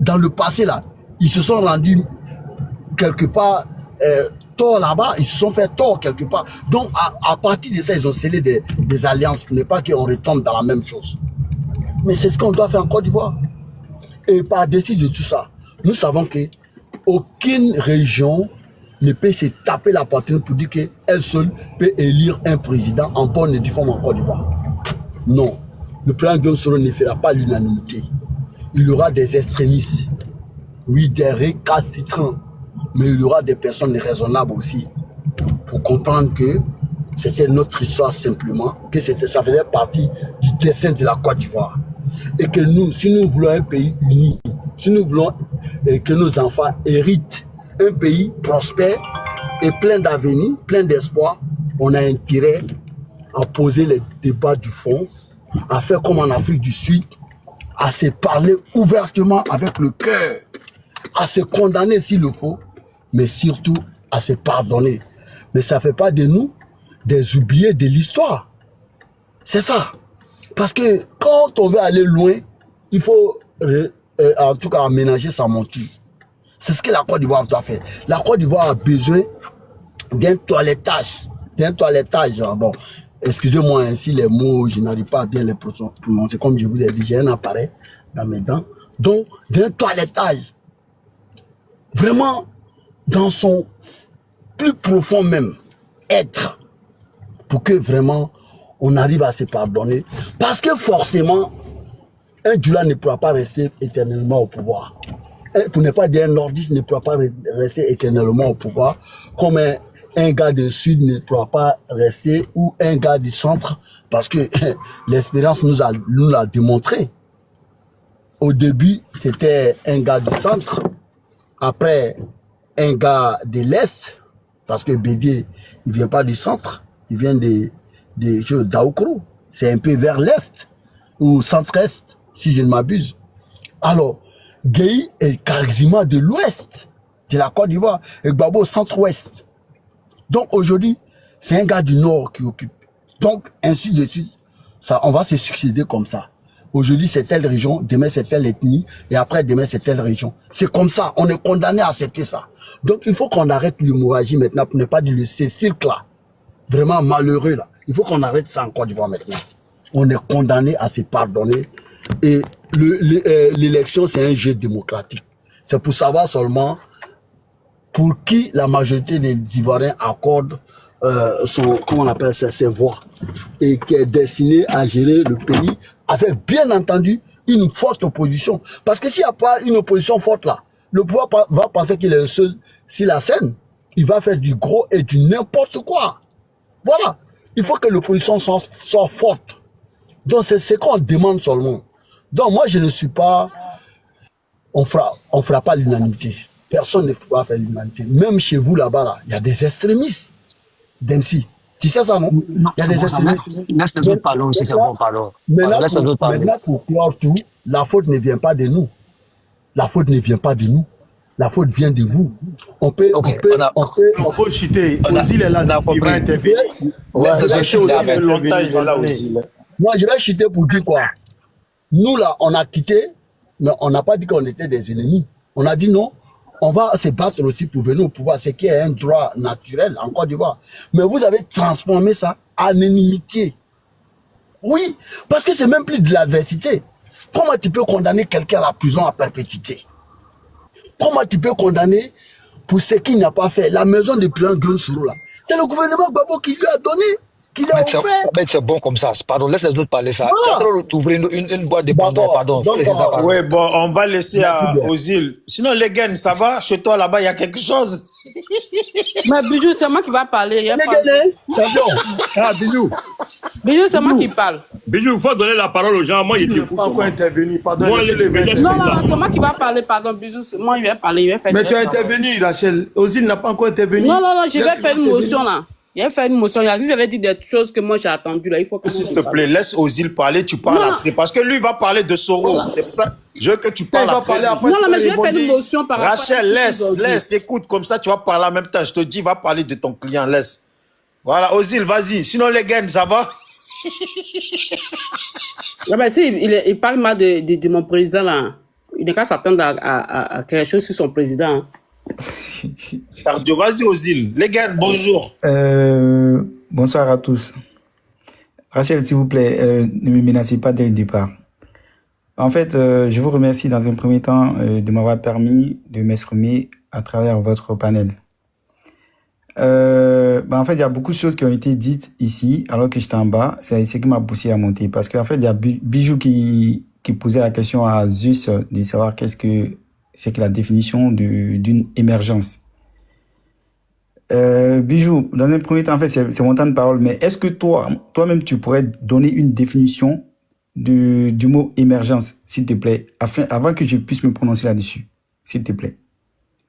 dans le passé là, ils se sont rendus quelque part tort là-bas, ils se sont fait tort quelque part. Donc à partir de ça, ils ont scellé des alliances pour ne pas qu'on retombe dans la même chose. Mais c'est ce qu'on doit faire en Côte d'Ivoire. Et par-dessus de tout ça, nous savons que aucune région ne peut se taper la poitrine pour dire qu'elle seule peut élire un président en bonne et due forme en Côte d'Ivoire. Non. Le président Guillaume Soro ne fera pas l'unanimité. Il y aura des extrémistes. Oui, des récalcitrants. Mais il y aura des personnes raisonnables aussi. Pour comprendre que c'était notre histoire simplement, que ça faisait partie du destin de la Côte d'Ivoire. Et que nous, si nous voulons un pays uni, si nous voulons que nos enfants héritent un pays prospère et plein d'avenir, plein d'espoir, on a intérêt à poser les débats du fond, à faire comme en Afrique du Sud, à se parler ouvertement avec le cœur, à se condamner s'il le faut, mais surtout à se pardonner. Mais ça ne fait pas de nous des oubliés de l'histoire. C'est ça. Parce que quand on veut aller loin, il faut en tout cas aménager sa monture. C'est ce que la Côte d'Ivoire doit faire. La Côte d'Ivoire a besoin d'un toilettage. Bon, excusez-moi ainsi les mots, je n'arrive pas à bien les prononcer. Comme je vous ai dit, j'ai un appareil dans mes dents. Donc, d'un toilettage. Vraiment, dans son plus profond même être. Pour que vraiment, on arrive à se pardonner. Parce que forcément, un Djoula ne pourra pas rester éternellement au pouvoir. Pour ne pas dire un nordiste ne pourra pas rester éternellement au pouvoir. Comme un gars du Sud ne pourra pas rester, ou un gars du centre, parce que l'expérience nous l'a démontré. Au début, c'était un gars du centre, après un gars de l'Est, parce que Bédié, il vient pas du centre, il vient d'Aoukro. C'est un peu vers l'Est, ou centre-Est, si je ne m'abuse. Alors, Gueye est quasiment de l'Ouest, de la Côte d'Ivoire, et Gbagbo centre-Ouest. Donc aujourd'hui, c'est un gars du Nord qui occupe. Donc, ainsi de suite, ça, on va se succéder comme ça. Aujourd'hui, c'est telle région, demain, c'est telle ethnie, et après, demain, c'est telle région. C'est comme ça, on est condamné à accepter ça. Donc, il faut qu'on arrête l'hémorragie maintenant, pour ne pas dire ce cirque-là, vraiment malheureux là. Il faut qu'on arrête ça en Côte d'Ivoire maintenant. On est condamné à se pardonner, et l'élection, c'est un jeu démocratique. C'est pour savoir seulement pour qui la majorité des Ivoiriens accorde comment on appelle ça, ses voix, et qui est destiné à gérer le pays avec, bien entendu, une forte opposition. Parce que s'il n'y a pas une opposition forte là, le pouvoir va penser qu'il est le seul sur la scène. Il va faire du gros et du n'importe quoi. Voilà. Il faut que l'opposition soit forte. Donc c'est ce qu'on demande seulement. Donc moi je ne suis pas... On fera pas l'unanimité. Personne ne pourra faire l'humanité. Même chez vous là-bas, là, il y a des extrémistes d'MC. Tu sais ça, non? Non, il y a des extrémistes. Laisse les autres parler aussi, c'est bon, pardon. Maintenant, pour croire tout, la faute ne vient pas de nous. La faute ne vient pas de nous. La faute vient de vous. On peut chuter. Ozil est là, il va intervenir. Ouais, longtemps, il est là aussi. Moi, je vais chuter pour dire quoi? Nous, là, on a quitté, mais on n'a pas dit qu'on était des ennemis. On a dit non, on va se battre aussi pour venir au pouvoir, ce qui est un droit naturel en Côte d'Ivoire. Mais vous avez transformé ça en inimitié. Oui, parce que c'est même plus de l'adversité. Comment tu peux condamner quelqu'un à la prison à perpétuité? Comment tu peux condamner pour ce qu'il n'a pas fait? La maison de Plan Gunsuru, là, c'est le gouvernement Gbagbo qui lui a donné, qui lui a offert. C'est bon comme ça. Pardon, laisse les autres parler ça. Voilà. Tu ouvres une boîte de Pandore, pardon. Oui, bon, on va laisser aux îles. Sinon, les gars, ça va? Chez toi, là-bas, il y a quelque chose? Mais Bijou, c'est moi qui va parler. Bijou. Bijou, c'est moi qui parle. Bijou, il faut donner la parole aux gens. Moi, il n'ai pas encore intervenu. Pardon, non, c'est moi qui va parler. Pardon, Bijou, moi, il va parler. Mais tu as intervenu, Rachel. Ozil n'a pas encore intervenu. Non, je vais faire une motion, là. Il a fait une motion. Il avait dit des choses que moi, j'ai attendues, là. Il faut que... S'il te plaît, laisse Ozil parler. Tu parles après. Parce que lui, il va parler de Soro. C'est pour ça. Je veux que tu parles après. Non, mais je vais faire une motion par rapport à... Rachel, laisse. Écoute, comme ça, tu vas parler en même temps. Je te dis, va parler de ton client. Laisse. Voilà, Ozil, vas-y. Sinon, les gars, ça va? Ouais, ben, si, il parle mal de mon président, là. Il n'est qu'à s'attendre à quelque chose sur son président. Hein. Cardio, vas-y, Ozil. Les gars, bonjour. Bonsoir à tous. Rachel, s'il vous plaît, ne me menacez pas dès le départ. En fait, je vous remercie dans un premier temps de m'avoir permis de m'exprimer à travers votre panel. En fait, il y a beaucoup de choses qui ont été dites ici, alors que j'étais en bas. C'est ce qui m'a poussé à monter. Parce qu'en fait, il y a Bijou qui posait la question à Zeus de savoir qu'est-ce que c'est que la définition d'une émergence. Bijou, dans un premier temps, en fait, c'est mon temps de parole, mais est-ce que toi-même, tu pourrais donner une définition du mot émergence, s'il te plaît, avant que je puisse me prononcer là-dessus, s'il te plaît?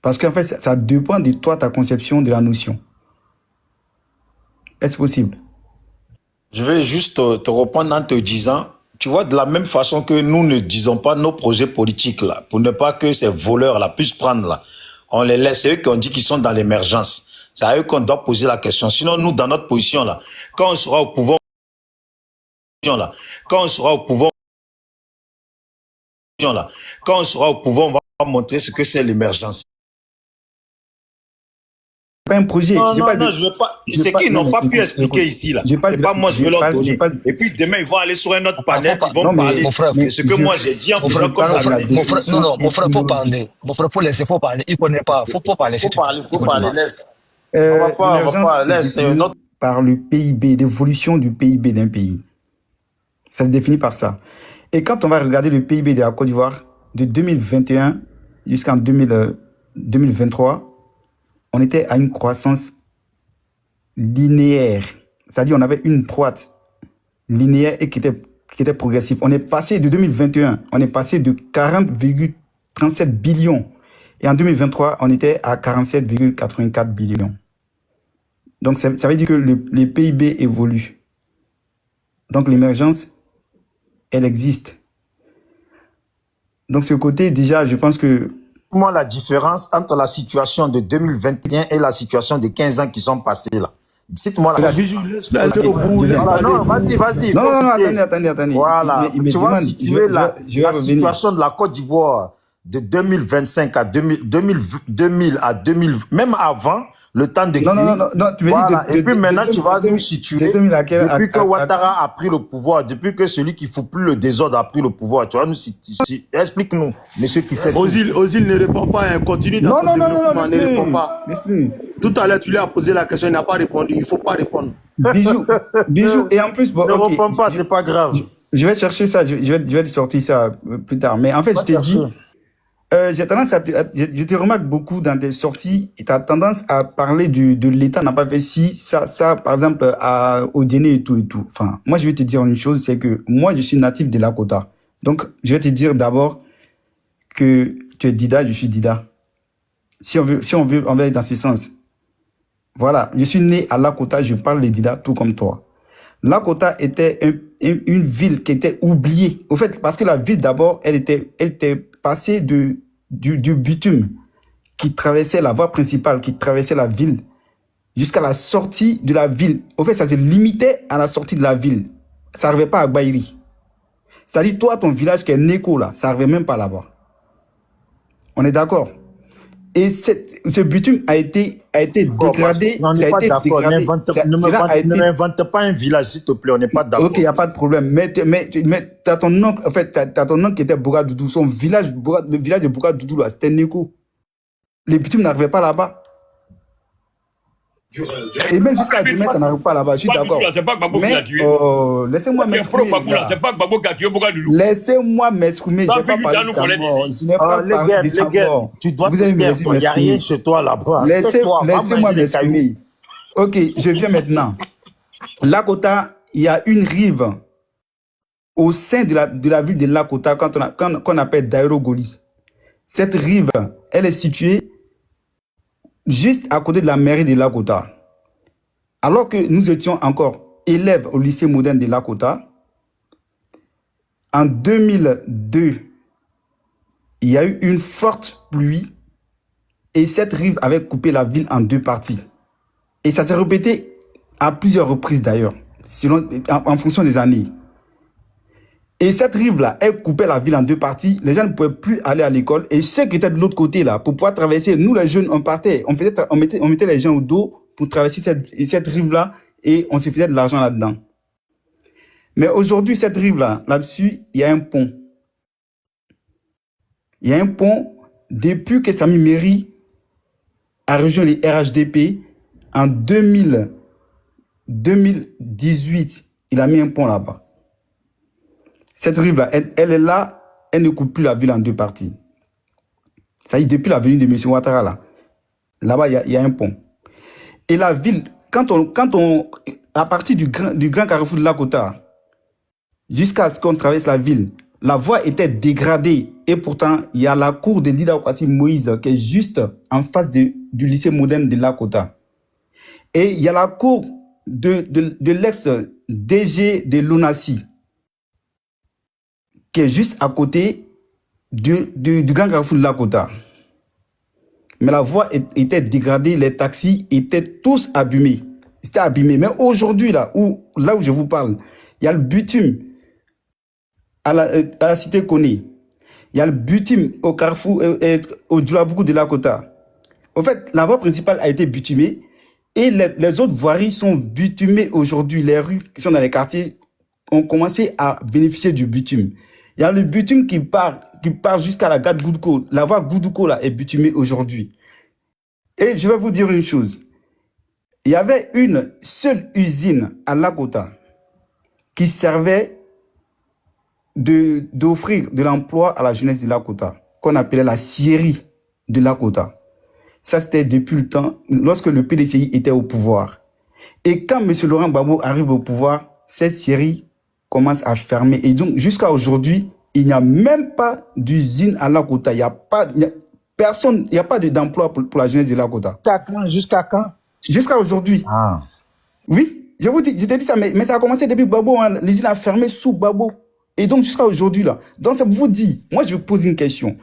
Parce qu'en fait, ça dépend de toi, ta conception de la notion. Est-ce possible? Je vais juste te reprendre en te disant, tu vois, de la même façon que nous ne disons pas nos projets politiques là, pour ne pas que ces voleurs là puissent prendre là, on les laisse. C'est eux qui ont dit qu'ils sont dans l'émergence. C'est à eux qu'on doit poser la question. Sinon, nous, dans notre position là, quand on sera au pouvoir, là, quand on sera au pouvoir, là, quand on sera au pouvoir, on va montrer ce que c'est l'émergence. Pas un projet. Non, je veux pas. C'est qu'ils n'ont pas pu expliquer ici là. C'est pas moi, je vais leur donner. Et puis demain, ils vont aller sur un autre panel, ils vont parler. Mon frère, ce que moi j'ai dit en faisant comme ça. Mon frère, non, mon frère, faut parler. Mon frère, faut parler. Il connaît pas. Faut parler. Faut parler, laisse. On va pas, laisse. Par le PIB, l'évolution du PIB d'un pays. Ça se définit par ça. Et quand on va regarder le PIB de la Côte d'Ivoire, de 2021 jusqu'en 2023, on était à une croissance linéaire. C'est-à-dire on avait une droite linéaire et qui était progressive. On est passé de 2021, on est passé de 40,37 billions. Et en 2023, on était à 47,84 billions. Donc ça veut dire que les PIB évoluent. Donc l'émergence, elle existe. Donc ce côté, déjà, je pense que... Moi, la différence entre la situation de 2021 et la situation de 15 ans qui sont passés là. Cite-moi la différence. Non, vas-y. Non, attendez. Voilà. Tu vois, si tu veux la situation de la Côte d'Ivoire de 2025 à 2000 à 2000, même avant, le temps de... Non, tu me dis... Et puis maintenant, tu vas nous situer depuis que Ouattara a pris le pouvoir, depuis que celui qui ne fout plus le désordre a pris le pouvoir. Tu vas nous situer. Explique-nous, monsieur qui sait. Ozil ne répond pas, continue dans ton développement, ne répond pas. Tout à l'heure, tu lui as posé la question, il n'a pas répondu. Il ne faut pas répondre. Bijou, et en plus... Bon, ne réponds pas, c'est pas grave. Je vais chercher ça, je vais te sortir ça plus tard. Mais en fait, je t'ai dit... j'ai tendance je te remarque beaucoup dans des sorties, tu as tendance à parler de l'État n'a pas fait ci, ça, par exemple, au dîner et tout. Enfin, moi, je vais te dire une chose, c'est que moi, je suis natif de Lakota. Donc, je vais te dire d'abord que tu es Dida, je suis Dida. Si on veut aller dans ce sens. Voilà, je suis né à Lakota, je parle les Dida tout comme toi. Lakota était une ville qui était oubliée. Au fait, parce que la ville, d'abord, elle était passée du bitume qui traversait la voie principale, qui traversait la ville, jusqu'à la sortie de la ville. Au fait, ça se limitait à la sortie de la ville. Ça n'arrivait pas à Baïri. C'est-à-dire, toi, ton village qui est Neko, là, ça n'arrivait même pas là-bas. On est d'accord? Et ce bitume a été dégradé. On n'est pas d'accord. Ne m'invente pas un village, s'il te plaît. On n'est pas d'accord. Ok, il n'y a pas de problème. Mais tu as ton oncle, en fait, t'as ton oncle qui était Bogadoudou. Son village, le village de Bogadoudou, là, c'était Neko. Le bitume n'arrivait pas là-bas. Et même jusqu'à demain, ça n'arrive pas là-bas. Je suis d'accord. Mais laissez-moi m'exprimer. Laissez-moi m'exprimer. Je n'ai pas parlé de sa mort. Je n'ai pas parlé de sa mort. Tu dois te taire. Il n'y a rien chez toi là-bas. Laissez-moi m'exprimer. Ok, je viens maintenant. Lakota, il y a une rive au sein de la ville de Lakota qu'on appelle Dairo Goli. Cette rive, elle est située juste à côté de la mairie de Lakota. Alors que nous étions encore élèves au lycée moderne de Lakota, en 2002, il y a eu une forte pluie et cette rive avait coupé la ville en deux parties. Et ça s'est répété à plusieurs reprises d'ailleurs, en fonction des années. Et cette rive-là, elle coupait la ville en deux parties. Les gens ne pouvaient plus aller à l'école. Et ceux qui étaient de l'autre côté, là, pour pouvoir traverser, nous, les jeunes, on partait. On mettait les gens au dos pour traverser cette rive-là et on se faisait de l'argent là-dedans. Mais aujourd'hui, cette rive-là, là-dessus, il y a un pont. Il y a un pont depuis que Sami Méry a rejoint les RHDP en 2018. Il a mis un pont là-bas. Cette rive-là, elle est là, elle ne coupe plus la ville en deux parties. C'est-à-dire, depuis la venue de M. Ouattara, là-bas, il y a un pont. Et la ville, à partir du grand carrefour de Lakota, jusqu'à ce qu'on traverse la ville, la voie était dégradée. Et pourtant, il y a la cour de Lida Okwasi Moïse, qui est juste en face du lycée moderne de Lakota. Et il y a la cour de DG de l'ONACI, qui est juste à côté du grand carrefour de Lakota. Mais la voie était dégradée, les taxis étaient tous abîmés. C'était abîmé. Mais aujourd'hui, là où je vous parle, il y a le bitume à la cité Koné. Il y a le bitume au carrefour, au Djoulabougou de Lakota. En fait, la voie principale a été bitumée et les autres voiries sont bitumées aujourd'hui. Les rues qui sont dans les quartiers ont commencé à bénéficier du bitume. Il y a le bitume qui part jusqu'à la gare Goudouko. La voie Goudouko là est bitumée aujourd'hui. Et je vais vous dire une chose. Il y avait une seule usine à Lakota qui servait d'offrir de l'emploi à la jeunesse de Lakota, qu'on appelait la scierie de Lakota. Ça, c'était depuis le temps, lorsque le PDCI était au pouvoir. Et quand M. Laurent Gbagbo arrive au pouvoir, cette scierie commence à fermer. Et donc, jusqu'à aujourd'hui, il n'y a même pas d'usine à Lakota. Il n'y a pas d'emploi pour la jeunesse de Lakota. Jusqu'à quand? Jusqu'à aujourd'hui. Ah. Oui, je te dis ça, mais ça a commencé depuis Gbagbo. Hein. L'usine a fermé sous Gbagbo. Et donc, jusqu'à aujourd'hui, là. Donc, ça vous dit, moi, je vous pose une question.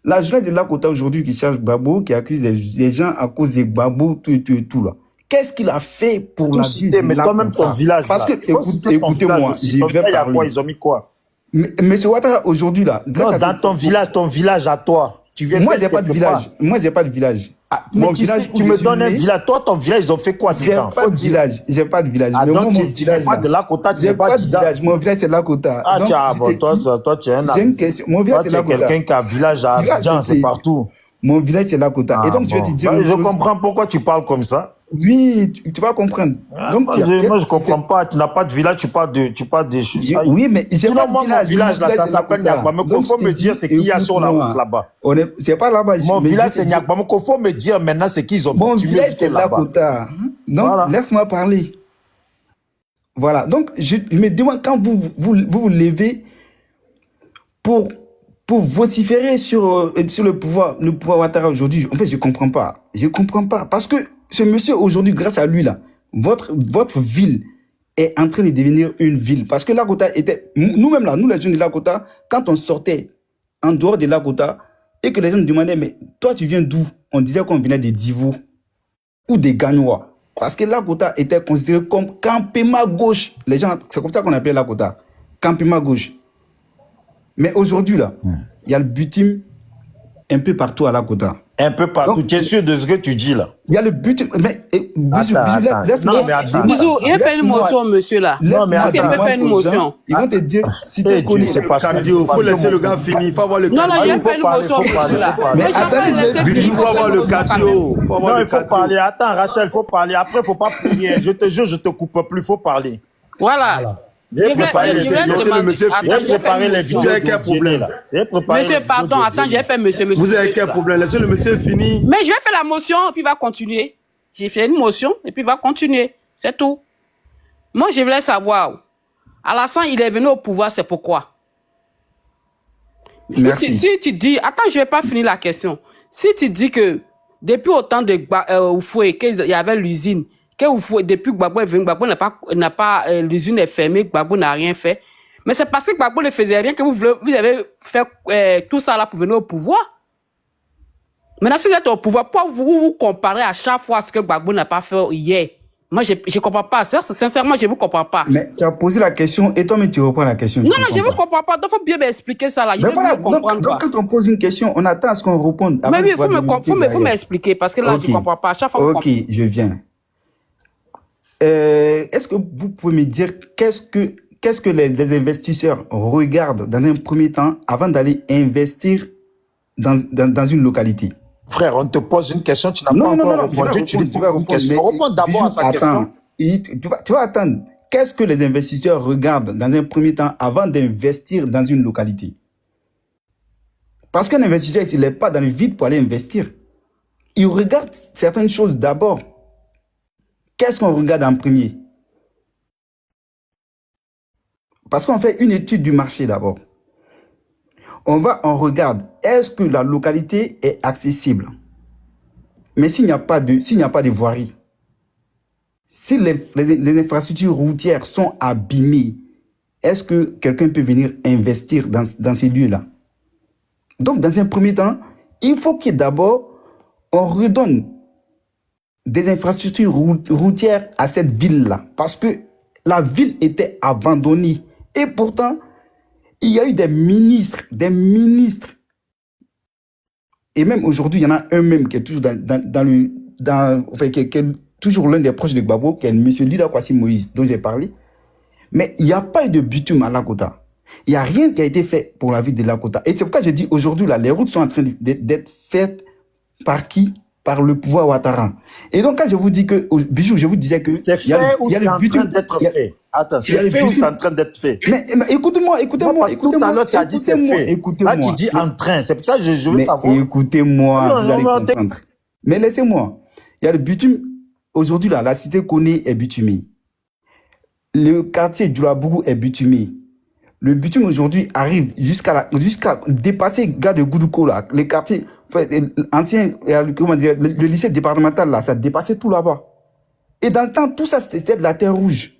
La jeunesse de Lakota aujourd'hui qui cherche Gbagbo, qui accuse les gens à cause de Gbagbo, tout, là. Qu'est-ce qu'il a fait pour la vie de mais Lakota? toi même ton village, parce que, écoutez-moi, je vais parler. Quoi, ils ont mis quoi? Monsieur Ouattara, aujourd'hui, là. Non, dans ton village à toi. Tu viens moi, j'ai pas de village. Moi, j'ai pas de village. Ah, mais tu me donnes un village. Toi, ton village, ils ont fait quoi? J'ai pas de village. J'ai pas de village. Ah, donc, tu n'es pas de Lakota, tu n'es pas de village. Mon village, c'est Lakota. Ah, tiens, bon, toi, tu es un. J'ai une question. Mon village, c'est Lakota. Quelqu'un qui a un village à Abidjan, c'est partout. Mon village, c'est Lakota. Et donc, je vais te dire. Je comprends pourquoi tu parles comme ça. Oui, tu vas comprendre. Donc, moi, je comprends pas. Tu n'as pas de village, tu parles de. Oui, mais j'ai pas de village là, ça s'appelle Niagbamoko. Il faut me dire c'est qui y a sur la route là-bas. C'est pas là-bas. Mon village, c'est Niagbamoko. Il faut me dire maintenant c'est qui ils ont. Mon village, c'est Lakota. Donc, laisse-moi parler. Voilà. Donc, je me demande quand vous levez pour vociférer sur le pouvoir Ouattara aujourd'hui. En fait, je comprends pas. Je comprends pas. Parce que ce monsieur aujourd'hui, grâce à lui là, votre ville est en train de devenir une ville. Parce que Lakota était, nous-mêmes là, nous les jeunes de Lakota, quand on sortait en dehors de Lakota et que les gens nous demandaient, mais toi tu viens d'où? On disait qu'on venait des Divou ou des Gagnois. Parce que Lakota était considéré comme campement gauche. Les gens, c'est comme ça qu'on appelait Lakota. Campement gauche. Mais aujourd'hui là, il y a le bitume un peu partout à Lakota. Un peu partout. Donc, tu es sûr de ce que tu dis là? Il y a le but. Mais laisse-moi. Bisous, il a fait une motion, monsieur là. Non, mais il a fait une motion. Ils vont te dire si tu connais. C'est pas cardio. Il faut laisser le gars finir. Il faut avoir le cardio. Non, il a fait une motion, monsieur là. Mais attendez, il faut avoir le cardio. Non, il faut parler. Attends, Rachel, il faut parler. Après, il ne faut pas prier. Je te jure, je ne te coupe plus. Il faut parler. Voilà. J'ai préparé les vidéos. Vous avez quel problème? Monsieur, pardon, attends, j'ai fait monsieur. Vous avez quel problème? Laissez le monsieur finir. Mais je vais faire la motion et puis il va continuer. J'ai fait une motion et puis il va continuer. C'est tout. Moi, je voulais savoir. Alassane, il est venu au pouvoir, c'est pourquoi? Merci. Si tu dis... Attends, je ne vais pas finir la question. Si tu dis que depuis autant de Oufoué, qu'il y avait l'usine, depuis que Gbagbo est venu, Gbagbo n'a pas l'usine est fermée, Gbagbo n'a rien fait. Mais c'est parce que Gbagbo ne faisait rien que vous avez fait tout ça là pour venir au pouvoir. Maintenant, si vous êtes au pouvoir, pourquoi vous comparez à chaque fois ce que Gbagbo n'a pas fait hier? Moi, je ne comprends pas. Sincèrement, je ne vous comprends pas. Mais tu as posé la question et toi-même, tu reprends la question. Non, je ne vous comprends pas. Donc, il faut bien m'expliquer ça là. Mais voilà, donc, quand on pose une question, on attend à ce qu'on réponde. Mais oui, il faut m'expliquer parce que là, je ne comprends pas. À chaque fois, ok, je viens. Est-ce que vous pouvez me dire qu'est-ce que les investisseurs regardent dans un premier temps avant d'aller investir dans une localité? Frère, on te pose une question, tu n'as pas encore répondu. Tu vas répondre d'abord à sa question. Tu vas attendre. Qu'est-ce que les investisseurs regardent dans un premier temps avant d'investir dans une localité? Parce qu'un investisseur, il n'est pas dans le vide pour aller investir. Il regarde certaines choses d'abord. Qu'est-ce qu'on regarde en premier? Parce qu'on fait une étude du marché d'abord. On regarde, est-ce que la localité est accessible? Mais s'il n'y a pas de voirie, Si les infrastructures routières sont abîmées, est-ce que quelqu'un peut venir investir dans ces lieux-là? Donc, dans un premier temps, il faut que d'abord, on redonne des infrastructures routières à cette ville-là. Parce que la ville était abandonnée. Et pourtant, il y a eu des ministres. Et même aujourd'hui, il y en a un même qui est toujours qui est toujours l'un des proches de Gbagbo, qui est M. Lila Kwasi Moïse, dont j'ai parlé. Mais il n'y a pas eu de bitume à Lakota. Il n'y a rien qui a été fait pour la ville de Lakota. Et c'est pourquoi je dis aujourd'hui, là, les routes sont en train d'être faites par qui? Par le pouvoir Ouattara. Et donc, quand je vous dis que, Bijou, je vous disais que... C'est fait ou c'est en train d'être fait? Attends, c'est fait ou c'est en train d'être fait? Mais écoutez-moi. Parce que tout à l'heure, tu as dit c'est fait. Là, tu dis en train. C'est pour ça que je veux savoir. Écoutez-moi, vous allez comprendre. Mais laissez-moi. Il y a le bitume. Aujourd'hui, là, la cité Koné est bitumée. Le quartier Djoulabougou est bitumé. Le bitume aujourd'hui arrive jusqu'à dépasser gars de Goudouko, là. Les quartiers anciens, comment dire, le lycée départemental, là, ça dépassait tout là-bas. Et dans le temps, tout ça, c'était de la terre rouge.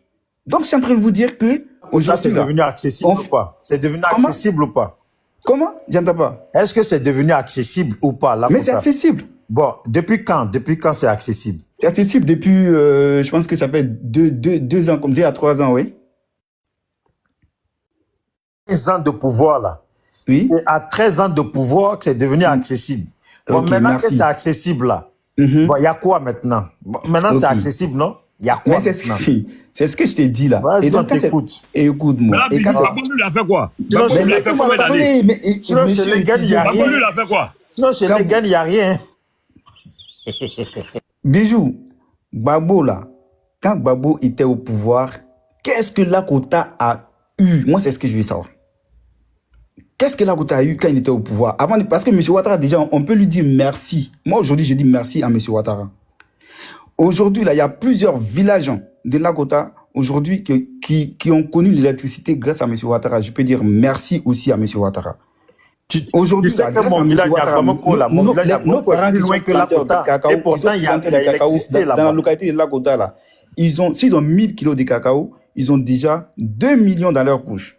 Donc, je suis en train de vous dire que aujourd'hui, c'est devenu accessible ou pas? C'est devenu accessible ou pas? Comment? J'entends pas. Est-ce que c'est devenu accessible ou pas? Là, mais c'est accessible. Bon, depuis quand? Depuis quand c'est accessible? C'est accessible depuis, je pense que ça fait 2 ans, comme 2 à 3 ans, oui. 13 ans de pouvoir, là. Oui. C'est à 13 ans de pouvoir que c'est devenu accessible. Bon, okay, maintenant que c'est accessible, là, bon, il y a quoi maintenant? Bon, maintenant, c'est accessible, non? Il y a quoi maintenant? C'est ce que je t'ai dit, là. Et donc, écoute. Écoute-moi. Et quand Gbagbo lui a fait quoi? Sinon, chez les gars, il n'y a rien. Gbagbo lui a fait quoi? Sinon, chez les gars, il n'y a rien. Bijou, Gbagbo, là, quand Gbagbo était au pouvoir, qu'est-ce que Lakota a eu? Moi, c'est ce que je veux savoir. Qu'est-ce que Lakota a eu quand il était au pouvoir? Parce que M. Ouattara, déjà, on peut lui dire merci. Moi, aujourd'hui, je dis merci à M. Ouattara. Aujourd'hui, là, il y a plusieurs villageants de Lakota, aujourd'hui, qui ont connu l'électricité grâce à M. Ouattara. Je peux dire merci aussi à M. Ouattara. Aujourd'hui, tu sais que mon village là, mon village est plus loin que Lakota. Et pourtant, il y a l'électricité là-bas. Dans la localité de Lakota, là, s'ils ont 1000 kilos de cacao, ils ont déjà 2 millions dans leur couche.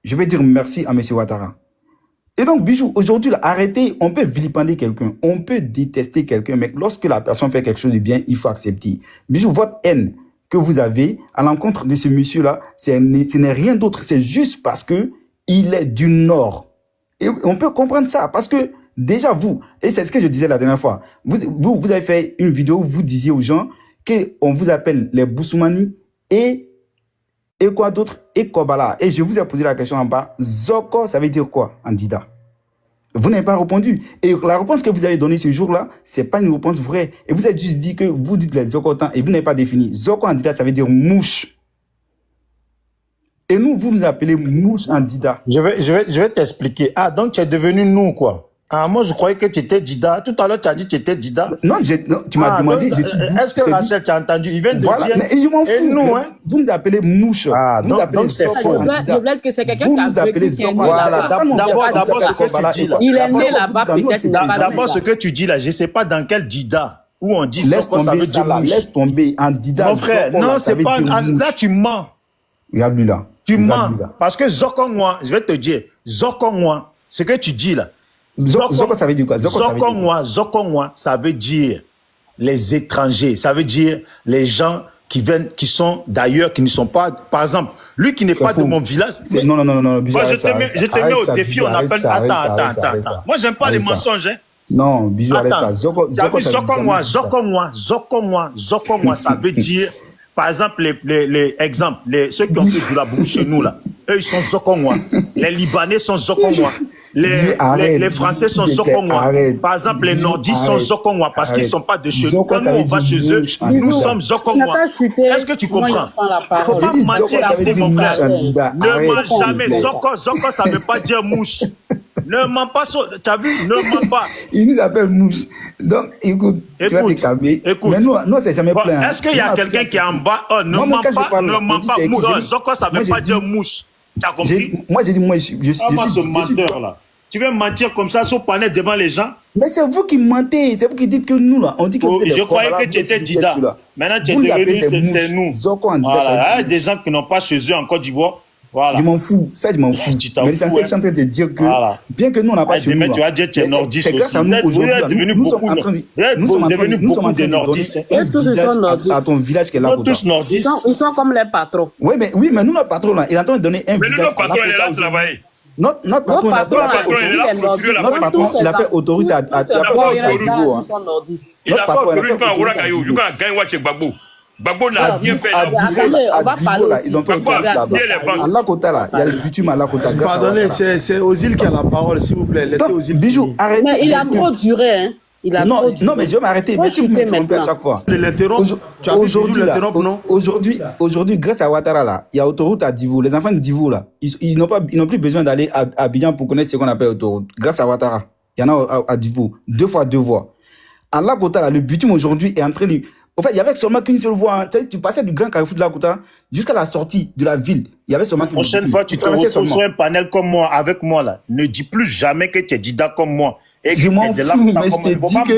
Je vais dire merci à M. Ouattara. Et donc, Bijou, aujourd'hui, arrêtez, on peut vilipender quelqu'un, on peut détester quelqu'un, mais lorsque la personne fait quelque chose de bien, il faut accepter. Bijou, votre haine que vous avez à l'encontre de ce monsieur-là, ce n'est rien d'autre, c'est juste parce qu'il est du Nord. Et on peut comprendre ça, parce que déjà vous, et c'est ce que je disais la dernière fois, vous avez fait une vidéo où vous disiez aux gens qu'on vous appelle les Boussoumani et quoi d'autre? Et Kobala. Et je vous ai posé la question en bas. Zoko, ça veut dire quoi en Dida? Vous n'avez pas répondu. Et la réponse que vous avez donnée ce jour-là, c'est pas une réponse vraie. Et vous avez juste dit que vous dites les Zokotans et vous n'avez pas défini. Zoko en Dida, ça veut dire mouche. Et nous, vous nous appelez mouche en Dida. Je vais t'expliquer. Ah, donc tu es devenu nous, quoi. Ah, moi, je croyais que tu étais Dida. Tout à l'heure, tu as dit que tu étais Dida. Non, tu m'as demandé. Est-ce que Rachel, tu as entendu? Il vient de voilà, dire. Mais il m'en fout. Nous, hein? Vous nous appelez mouche. Ah, donc c'est faux. Vous nous appelez Zoko. Voilà, d'abord, ce que tu dis là. Il est né là-bas, peut-être. D'abord, ce que tu dis là, je ne sais pas dans quel Dida. Où on dit Zoko, ça veut dire mouche. Laisse tomber. En Dida, mon frère, non, c'est pas. Là, tu mens. Regarde-lui là. Tu mens. Parce que Zokongwa, je vais te dire, Zokongwa, ce que tu dis là. Zoko, ça veut dire quoi? Zokongwa, ça veut dire les étrangers. Ça veut dire les gens qui viennent, qui sont d'ailleurs, qui ne sont pas. Par exemple, lui qui n'est pas de mon village. Non. Moi, je te mets au défi, on appelle. Attends. Moi, j'aime pas les mensonges. Hein. Non, Bijou, arrête ça. Zokongwa, ça veut dire. Par exemple, ceux qui ont fait du labou chez nous, là, eux, ils sont Zokongwa. Les Libanais sont Zokongwa. Les Français sont Zokongwa. Par exemple, les Nordistes sont Zokongwa parce qu'ils ne sont pas de chez nous. Quand nous, on va chez eux, nous sommes Zokongwa. Est-ce que tu comprends? Il ne faut pas mentir ici, mon frère. Ne mens jamais. Zoko, ça ne veut pas dire mouche. Ne mens pas, tu as vu? Ne mens pas. Il nous appelle mouche. Donc, écoute, tu vas te calmer. Écoute. Mais nous, c'est jamais plein. Est-ce qu'il y a quelqu'un qui est en bas? Oh, ne mens pas. Zoko, ça ne veut pas dire mouche. Tu as compris? Moi, j'ai dit, moi, je suis ce menteur-là. Tu veux mentir comme ça, sur panel devant les gens? Mais c'est vous qui mentez. C'est vous qui dites que nous, là, on dit que je croyais que tu étais Dida. Maintenant, tu es devenu, c'est nous. Voilà, il y a des gens qui n'ont pas chez eux en Côte d'Ivoire. Voilà. Je m'en fous, ça je m'en fous. Mais l'essentiel, je suis en train de dire que, bien que nous on n'a pas chez nous, tu vas dire que tu es nordiste aussi. Grâce à nous aujourd'hui, nous sommes devenus beaucoup de nordistes. Et tous ils sont nordistes. À ton village qui est là. Tous nordistes. Ils sont comme les patrons. Oui, mais nous notre patron là, il est en train de donner un village. Mais notre patron il est là de travailler. Notre patron, il a fait autorité à Djibo. Il a fait autorité à Ourakayou. Il a gagné Wache Gbagbo. Gbagbo n'a rien fait. Ils ont fait autorité là-bas. À Lakota là, il y a le bitume à Lakota. Pardonnez, c'est Ozil qui a la parole, s'il vous plaît. Laissez Ozil. Bijou, arrêtez. Mais il a trop duré, hein. Non, mais je vais m'arrêter. Mais si vous m'interrompez à chaque fois. Aujourd'hui, grâce à Ouattara, là, il y a autoroute à Divo. Les enfants de Divo, là, ils n'ont plus besoin d'aller à Abidjan pour connaître ce qu'on appelle autoroute. Grâce à Ouattara, il y en a à Divo. 2 fois 2 voies. À Lakota, là, le bitume aujourd'hui est en train de... En fait, il y avait seulement qu'une seule voie. Hein. Tu passais du grand carrefour de Lakota jusqu'à la sortie de la ville. Il y avait seulement qu'une voie. Prochaine fois, tu te retrouves sur un panel comme moi, avec moi, là. Ne dis plus jamais que tu es Dida comme moi. Et je m'en fous, mais je te dis que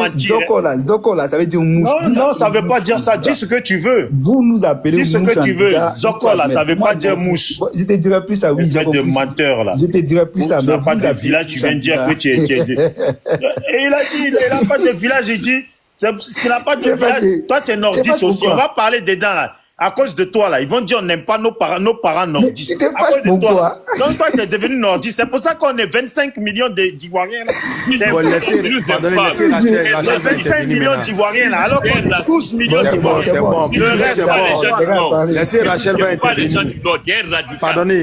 Zoko là, ça veut dire mouche. Non, ça veut pas dire ça. Dis ce que tu veux. Vous nous appelez mouche. Dis ce que tu veux. Zoko là, ça veut pas dire mouche. Je te dirais plus ça, oui. De menteur, là. Je te dirais plus ça. Tu n'as pas de village, tu viens de dire que tu es... Et il a dit, il n'a pas de village, il dit... Tu n'as pas de village. Toi, tu es nordiste aussi. On va parler dedans, là. À cause de toi, là, ils vont dire on n'aime pas nos parents nordistes. À cause de toi. Donc, toi, tu es devenu nordiste. C'est pour ça qu'on est 25 millions d'Ivoiriens. Laissez Rachel. 25 millions d'Ivoiriens, là. Alors qu'on est 12 millions d'Ivoiriens. C'est bon. Laissez Rachel va intervenir.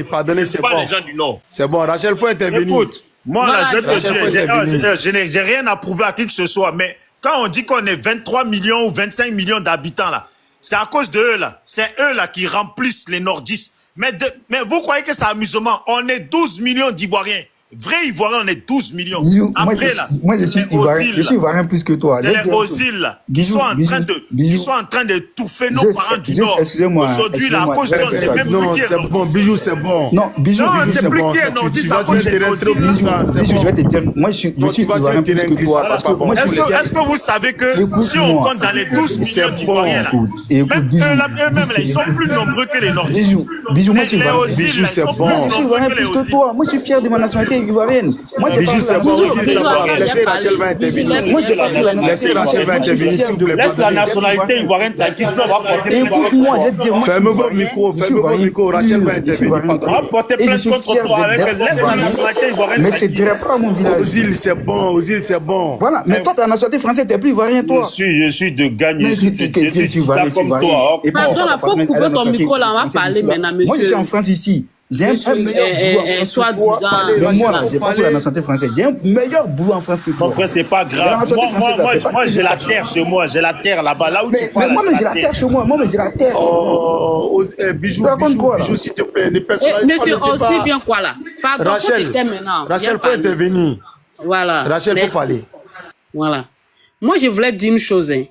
Pardonnez, c'est bon. C'est bon, Rachel, faut intervenir. Écoute, moi, là, je vais te dire, j'ai rien à prouver à qui que ce soit, mais quand on dit qu'on est 23 millions ou 25 millions d'habitants, là, c'est à cause de eux, là. C'est eux, là, qui remplissent les nordistes. Mais vous croyez que c'est amusement? On est 12 millions d'Ivoiriens. Vrai Ivoirien, on est 12 millions. Après, là, moi, je suis Ivoirien plus que toi. C'est les Osiles, là, qui sont en train de touffer nos parents du Nord. Aujourd'hui, là, à cause d'eux, c'est même plus qui est c'est bon, Bijou, c'est bon. Non, Bijou, c'est plus qui est nordiste. Bijou, je vais te dire, moi, je suis Ivoirien plus que toi. Est-ce que vous savez que si on compte dans les 12 millions d'Ivoiriens, là, eux-mêmes, ils sont plus nombreux que les nordistes. Bijou, moi, je suis Ivoirien. Bijou, c'est bon. Je suis Ivoirien plus que toi. Moi, je suis fier de ma nationalité ivoirienne. Moi, Bijou, c'est bon. Laissez Rachel va intervenir. Laissez Rachel va intervenir, s'il vous plaît. Laisse la nationalité ivoirienne tranquille, sinon on va porter plainte. Fermez vos micros, Rachel va intervenir. On va porter plainte contre toi avec laisse la nationalité ivoirienne. Mais je ne dirais pas mon village. Ozil, c'est bon. Voilà, mais toi, ta nationalité française, tu n'es plus ivoirien, toi. Je suis de gagne. Je suis ivoirien comme toi. Pardon, il faut couper ton micro là, on va parler maintenant, monsieur. Moi, je suis en France ici. J'ai un meilleur boulot en France que toi. Moi, j'ai pas pour la nationalité française. J'ai un meilleur boulot en France que toi. Mon frère, c'est pas grave. Moi, j'ai la terre chez moi. J'ai la terre là-bas. Là où tu parles. Mais moi, j'ai la terre chez moi. Moi, j'ai la terre. Bijou, s'il te plaît. Monsieur, aussi bien quoi là? Pardon, Rachel, faut intervenir. Voilà. Rachel, faut parler. Voilà. Moi, je voulais dire une chose. Hein.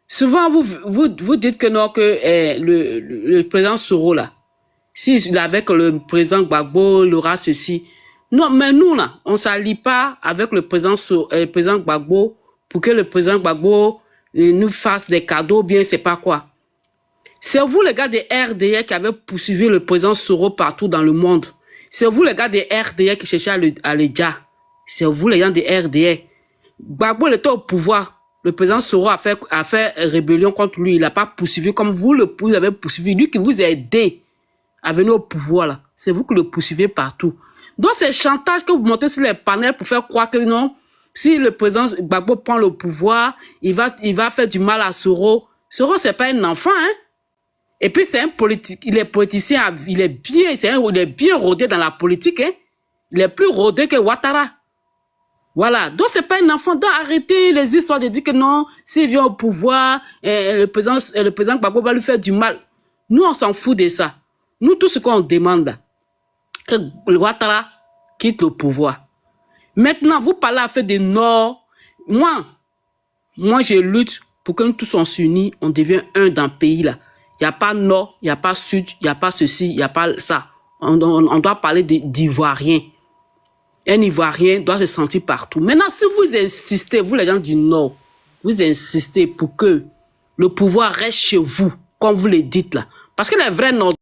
Souvent, vous dites que non, que le président Soro là, s'il avec le président Gbagbo, il aura ceci. Non, mais nous, là, on ne s'allie pas avec le président Gbagbo pour que le président Gbagbo nous fasse des cadeaux, bien, c'est pas quoi. C'est vous, les gars des RDR, qui avez poursuivi le président Soro partout dans le monde. C'est vous, les gars des RDR, qui cherchaient à le dire. C'est vous, les gens des RDR. Gbagbo, il était au pouvoir. Le président Soro a fait rébellion contre lui. Il n'a pas poursuivi comme vous avez poursuivi. Lui qui vous a aidé à venir au pouvoir, là. C'est vous qui le poursuivez partout. Donc, c'est chantage que vous montez sur les panels pour faire croire que non, si le président Gbagbo prend le pouvoir, il va faire du mal à Soro. Soro, c'est pas un enfant, hein. Et puis, c'est un politique, il est politicien, il est bien rodé dans la politique, hein. Il est plus rodé que Ouattara. Voilà. Donc, c'est pas un enfant. Donc, arrêtez les histoires de dire que non, s'il vient au pouvoir, le président Gbagbo va lui faire du mal. Nous, on s'en fout de ça. Nous, tout ce qu'on demande, que Ouattara quitte le pouvoir. Maintenant, vous parlez à fait des Nord. Moi, je lutte pour que nous tous on s'unisse, on devient un dans le pays là. Il n'y a pas Nord, il n'y a pas Sud, il n'y a pas ceci, il n'y a pas ça. On doit parler d'Ivoiriens. un Ivoirien doit se sentir partout. Maintenant, si vous insistez, vous les gens du Nord, vous insistez pour que le pouvoir reste chez vous, comme vous le dites là. Parce que les vrais Nord